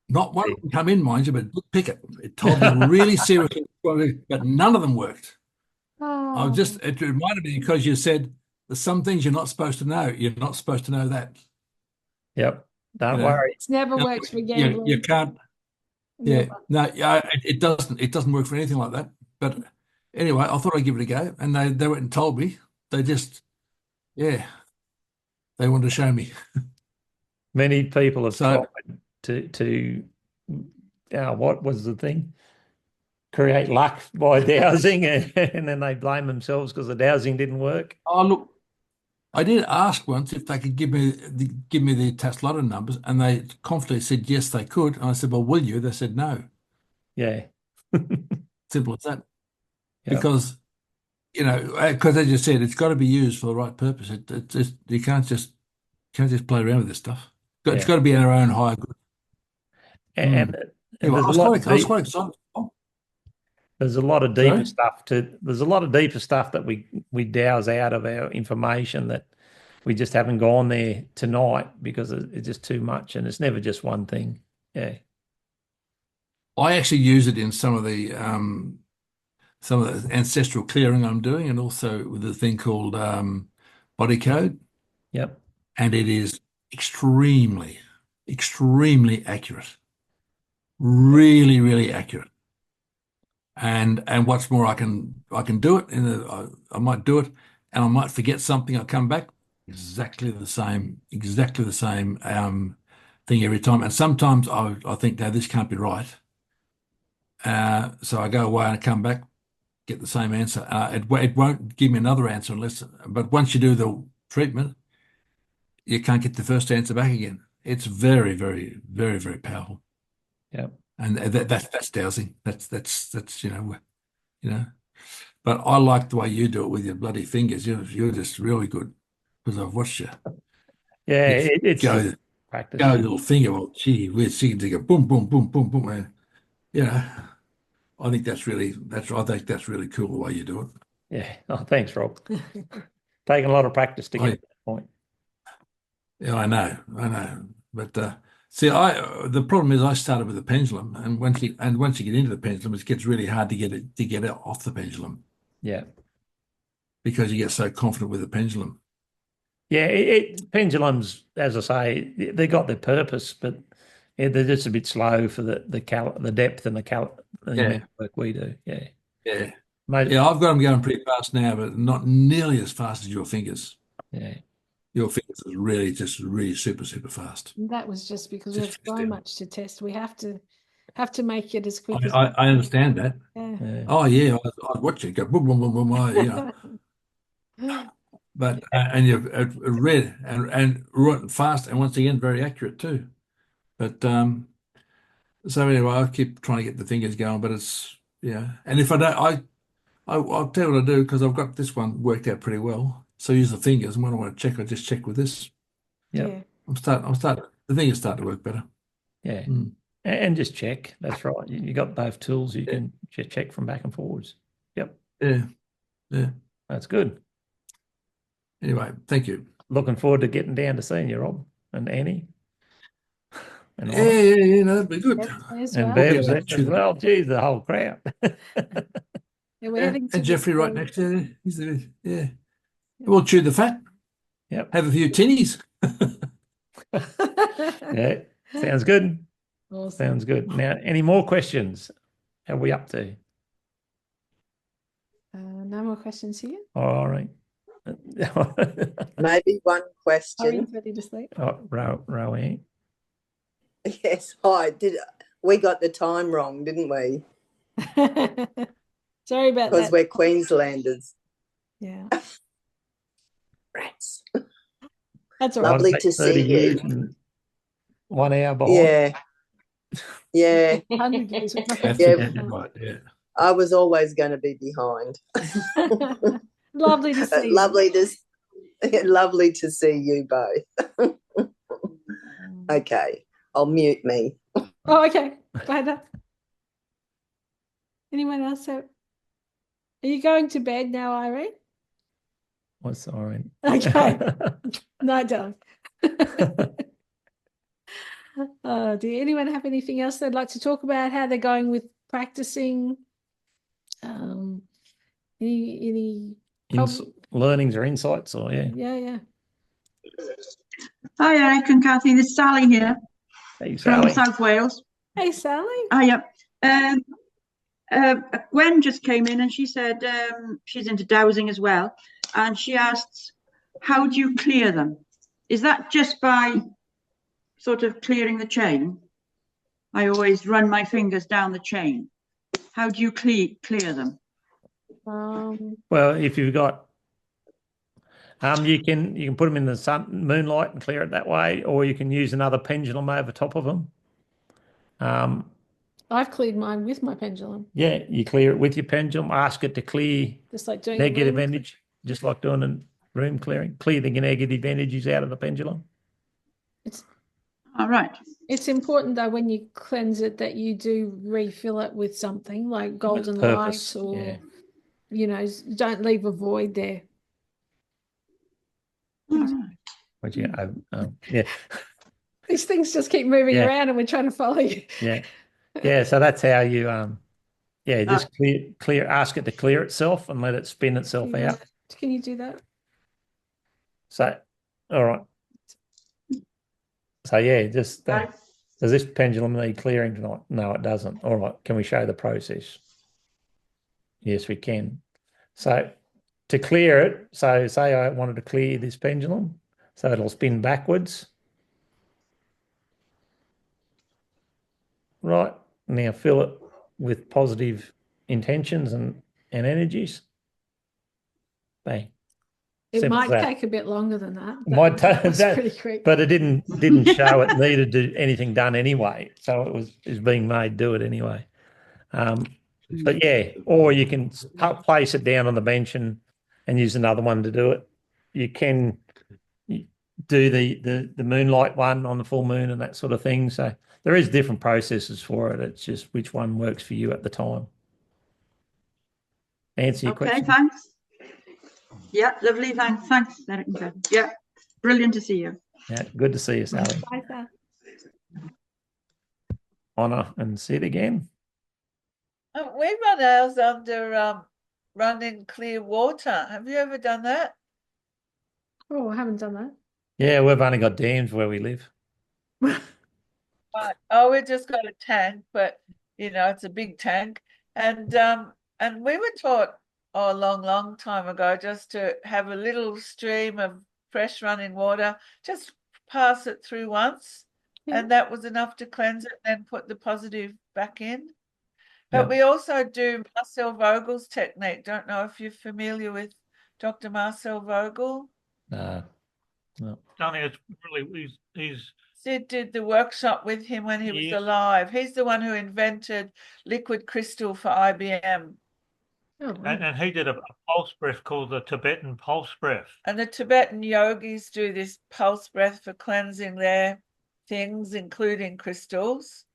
Not one of them come in, mind you, but did pick it. It told me really seriously, but none of them worked. Oh, It reminded me because you said there's some things you're not supposed to know. You're not supposed to know that. Yep. Don't You know? worry. it's never You, worked for you gambling. can't. Yeah. Never. No. Yeah. It doesn't. It doesn't work for anything like that. But anyway, I thought I'd give it a go, and they went and told me. They just, yeah, they wanted to show me. Many people have So tried to what was the thing? Create luck by dowsing, and then they blame themselves because the dowsing didn't work. oh look, I did ask once if they could give me the attached lotto numbers, and they confidently said yes, they could. And I said, "Well, will you?" They said no. Yeah. Simple as that. Yep. Because because as you said, it's got to be used for the right purpose. You can't just play around with this stuff. It's Yeah. got to be in our own higher good. And Anyway, there's I a lot was quite excited. there's a lot of deeper Sorry? stuff there's a lot of deeper stuff that we douse out of our information that we just haven't gone there tonight because it's just too much, and it's never just one thing. Yeah. I actually use it in some of the ancestral clearing I'm doing, and also with a thing called body code, Yep. and it is extremely, extremely accurate. Really, really accurate. And what's more, I can do it I might do it, and I might forget something. I'll come back exactly the same thing every time. And sometimes I think, no, this can't be right. So I go away and I come back, get the same answer. It won't give me another answer but once you do the treatment, you can't get the first answer back again. It's very, very, very, very powerful. Yeah. And that's dowsing. That's But I like the way you do it with your bloody fingers. You're just really good because I've watched you. Yeah, it's Go practice. little finger. Well, gee, we're seeing to go boom, boom, boom, boom, boom, and I think that's really cool the way you do it. Yeah. Oh, thanks, Rob. Taking a lot of practice to get to that point. Yeah, I know. But see, the problem is I started with the pendulum, and once you get into the pendulum, it gets really hard to get it off the pendulum. Yeah. Because you get so confident with the pendulum. Yeah, pendulums, as I say, they got their purpose, but they're just a bit slow for the depth and the amount of work we do. Yeah. Yeah. I've got them going pretty fast now, but not nearly as fast as your fingers. Yeah. Your fingers are really super, super fast. That was just because we have so much to test. We have to make it as quick as I understand that. Yeah. Oh yeah, I'd watch it go boom, boom, boom, boom, But and you've read and wrote fast, and once again very accurate too. But so anyway, I keep trying to get the fingers going, but it's And if I don't, I'll tell you what I do because I've got this one worked out pretty well. So I use the fingers, and when I want to check, I just check with this. Yeah. I'm starting. The fingers start to work better. Yeah. And just check. That's right. You got both tools. You can check from back and forwards. Yep. Yeah. That's good. Anyway, thank you. Looking forward to getting down to seeing you, Rob and Annie. And that'd be good. And Bev as well. Geez, the whole crowd. We're heading to and Jeffrey right next to you. He's We'll chew the fat. Yep. Have a few tinnies. Yeah. Sounds good. Awesome. Sounds good. Now, any more questions? How are we up to? No more questions here. All right. Maybe one question. Ready to sleep? Rowie. Yes. Hi. We got the time wrong, didn't we? Sorry about because that. we're Queenslanders. Yeah. Rats. That's all right. Lovely to 30 see years you. and 1 hour behind. Yeah. 100 years. That's Yeah. exactly right. Yeah. I was always going to be behind. Lovely to see you. Lovely to see you both. Okay, I'll mute me. Oh, okay. Go ahead. Anyone else? Are you going to bed now, Irene? What's Irene? Okay. No, darling. Do anyone have anything else they'd like to talk about? How they're going with practicing? Any learnings or insights, or yeah. Hi, Eric and Kathy. This is Sally here. Hey, from Sally. South Wales. Hey, Sally. Hiya. Gwen just came in and she said she's into dowsing as well. And she asks, how do you clear them? Is that just by sort of clearing the chain? I always run my fingers down the chain. How do you clear them? Well, if you've got, you can put them in the moonlight and clear it that way, or you can use another pendulum over top of them. I've cleared mine with my pendulum. Yeah, you clear it with your pendulum. Ask it to clear Just like doing negative energy, just like doing a room clearing. Clear the negative energies out of the pendulum. All right. It's important though when you cleanse it that you do refill it with something like golden light, or don't leave a void there. But yeah. These things just keep moving around and we're trying to follow you. Yeah. So that's how you just clear. Ask it to clear itself and let it spin itself out. Can you do that? So, all right. So yeah, just does this pendulum need clearing tonight? No, it doesn't. All right. Can we show the process? Yes, we can. So to clear it, so say I wanted to clear this pendulum, so it'll spin backwards. Right. Now fill it with positive intentions and energies. Bang. It might take a bit longer than that. It might take that, pretty quick. but it didn't show it needed to anything done anyway. So it was being made do it anyway. But yeah, or you can place it down on the bench and use another one to do it. You can do the moonlight one on the full moon and that sort of thing. So there is different processes for it. It's just which one works for you at the time. Answer your question. Okay, thanks. Yeah, lovely. Thanks, Derek. Yeah, brilliant to see you. Yeah, good to see you, Sally. Bye, Sally. Honour and Sid again. We run ours under running clear water. Have you ever done that? Oh, I haven't done that. Yeah, we've only got dams where we live. Right. Oh, we just got a tank, but it's a big tank, and we were taught a long time ago just to have a little stream of fresh running water, just pass it through once, and that was enough to cleanse it, and then put the positive back in. But we also do Marcel Vogel's technique. Don't know if you're familiar with Dr. Marcel Vogel. No. Johnny, it's really he's Sid did the workshop with him when he was alive. He's the one who invented liquid crystal for IBM. Oh, wow. And he did a pulse breath called the Tibetan pulse breath. And the Tibetan yogis do this pulse breath for cleansing their things, including crystals.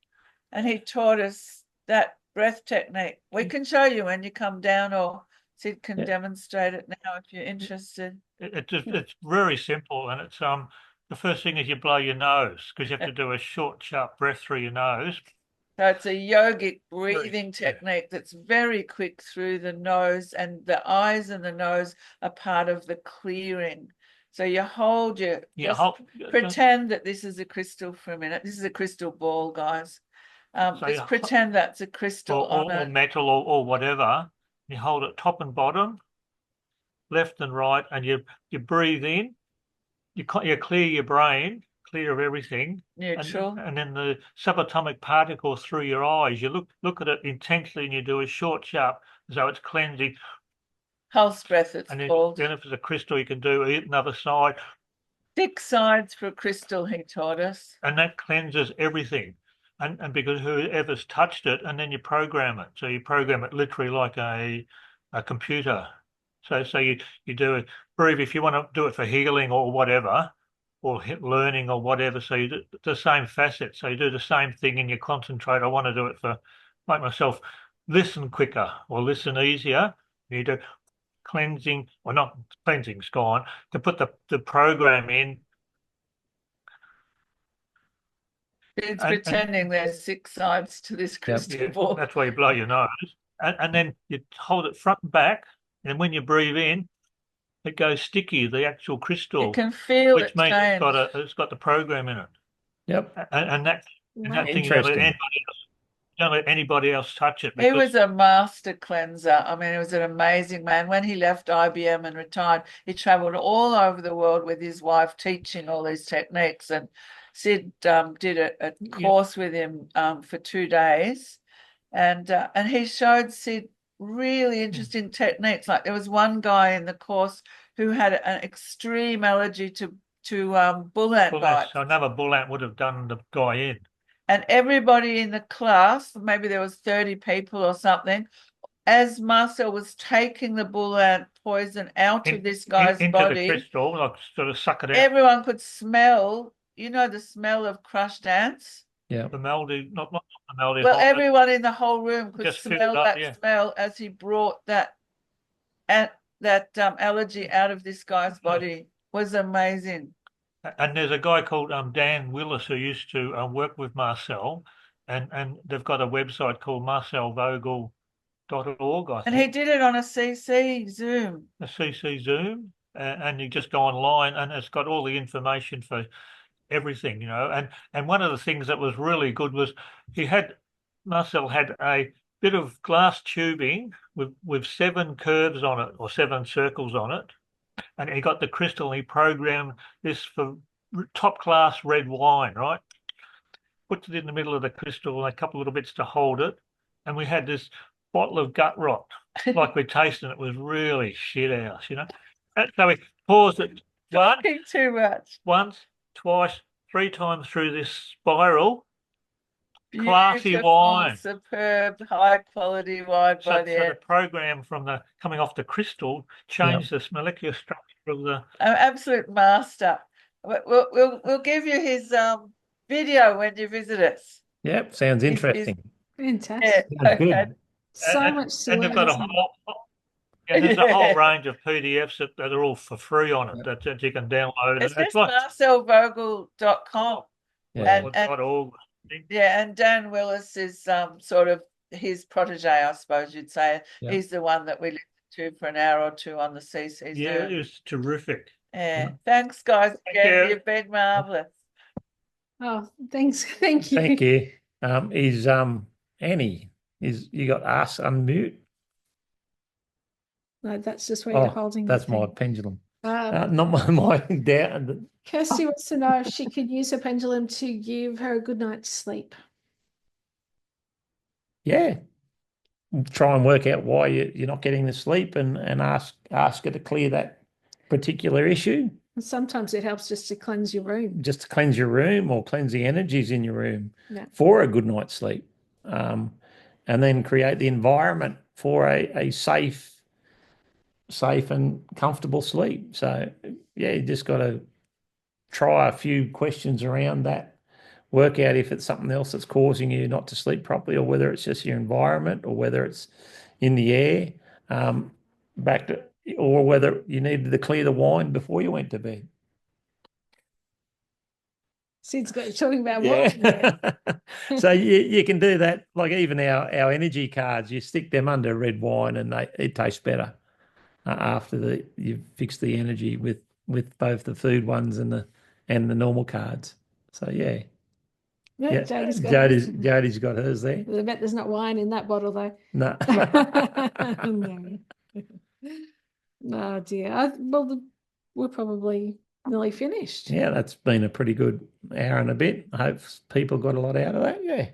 And he taught us that breath technique. We can show you when you come down, or Sid can demonstrate it now if you're interested. It's very simple, and it's the first thing is you blow your nose, because you have to do a short, sharp breath through your nose. So it's a yogic breathing technique that's very quick through the nose, and the eyes and the nose are part of the clearing. So you hold pretend that this is a crystal for a minute. This is a crystal ball, guys. Just pretend that's a crystal or metal or whatever. You hold it top and bottom, left and right, and you breathe in. You clear your brain, clear of everything, neutral, and then the subatomic particles through your eyes. You look at it intensely, and you do a short, sharp So it's cleansing. Pulse breath, it's And called. then if it's a crystal, you can do another side. 6 sides for a crystal, he taught us. And that cleanses everything. And because whoever's touched it, and then you program it. So you program it literally like a computer. So you do it, breathe if you want to do it for healing or whatever, or learning or whatever. So you do the same facet. So you do the same thing and you concentrate. I want to do it for, make myself listen quicker or listen easier. You do cleansing, or not cleansing's gone, to put the program in. It's pretending there's 6 sides to this crystal ball. That's why you blow your nose. And then you hold it front and back, and when you breathe in, it goes sticky, the actual crystal. You can feel which it means change. it's got the program in it. Yep. And that thing, Interesting. don't let anybody else touch it. He was a master cleanser. I mean, he was an amazing man. When he left IBM and retired, he traveled all over the world with his wife teaching all these techniques. And Sid did a course with him for 2 days. And he showed Sid really interesting techniques. Like there was one guy in the course who had an extreme allergy to bull ant bites. So another bull ant would have done the guy in. And everybody in the class, maybe there was 30 people or something, as Marcel was taking the bull ant poison out of this guy's into body, the crystal, like sort of suck it out. everyone could smell, the smell of crushed ants. Yeah. The melody, not the melody. Well, everyone in the whole room could just smell that smell as he brought that allergy out of this guy's body. It was amazing. And there's a guy called Dan Willis who used to work with Marcel, and they've got a website called marcelvogel.org, I think. And he did it on a CC Zoom. A CC Zoom, and you just go online, and it's got all the information for everything, And one of the things that was really good was Marcel had a bit of glass tubing with 7 curves on it, or 7 circles on it. And he got the crystal and he programmed this for top class red wine, right? Puts it in the middle of the crystal and a couple of little bits to hold it. And we had this bottle of gut rot, like we're tasting it, was really shit house, And so we paused it too much. Once, twice, 3 times through this spiral. Beautiful, classy wine. Superb, high quality wine by the end. The program from coming off the crystal changed this molecular structure of the absolute master. We'll give you his video when you visit us. Yep, sounds interesting. Fantastic. Yeah, okay. So much to and learn. they've got there's a whole range of PDFs that are all for free on it that you can download. It's just marcelvogel.com. And Dan Willis is sort of his protege, I suppose you'd say. Yeah. He's the one that we listened to for an hour or 2 on the CC Zoom. Yeah, it was terrific. Yeah. Thanks, guys. Again, you've been marvelous. Oh, thanks. Thank you. Thank you. Is Annie, you got us unmute? No, that's just where you're holding. That's my pendulum. Um, Not my down. Kirsty wants to know if she could use her pendulum to give her a good night's sleep. Yeah. Try and work out why you're not getting the sleep and ask her to clear that particular issue. And sometimes it helps just to cleanse your room. Just to cleanse your room or cleanse the energies in your room for a good night's sleep. And then create the environment for a safe and comfortable sleep. So, yeah, you just got to try a few questions around that. Work out if it's something else that's causing you not to sleep properly, or whether it's just your environment, or whether it's in the air, or whether you needed to clear the wine before you went to bed. Sid's got you talking about wine. So you can do that. Like even our energy cards, you stick them under red wine, and it tastes better after you've fixed the energy with both the food ones and the normal cards. So yeah. Yeah, Jody's got hers there. I bet there's not wine in that bottle though. No. No. Oh dear. We're probably nearly finished. Yeah, that's been a pretty good hour and a bit. I hope people got a lot out of that. Yeah.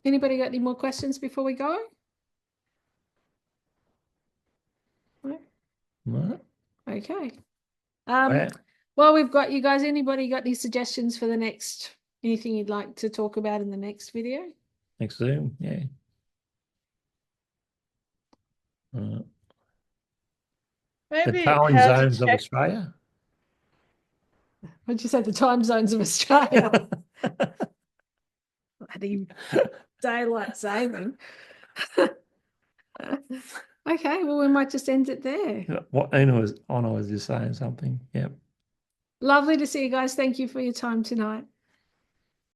Anybody got any more questions before we go? Right. Okay. Right. Well, we've got you guys. Anybody got any suggestions for the next, anything you'd like to talk about in the next video? Next Zoom, yeah. Right. The Maybe time how to zones of check. Australia. What'd you say? The time zones of Australia. Bloody daylight saving. Okay, well, we might just end it there. What Anna was just saying something. Yep. Lovely to see you guys. Thank you for your time tonight.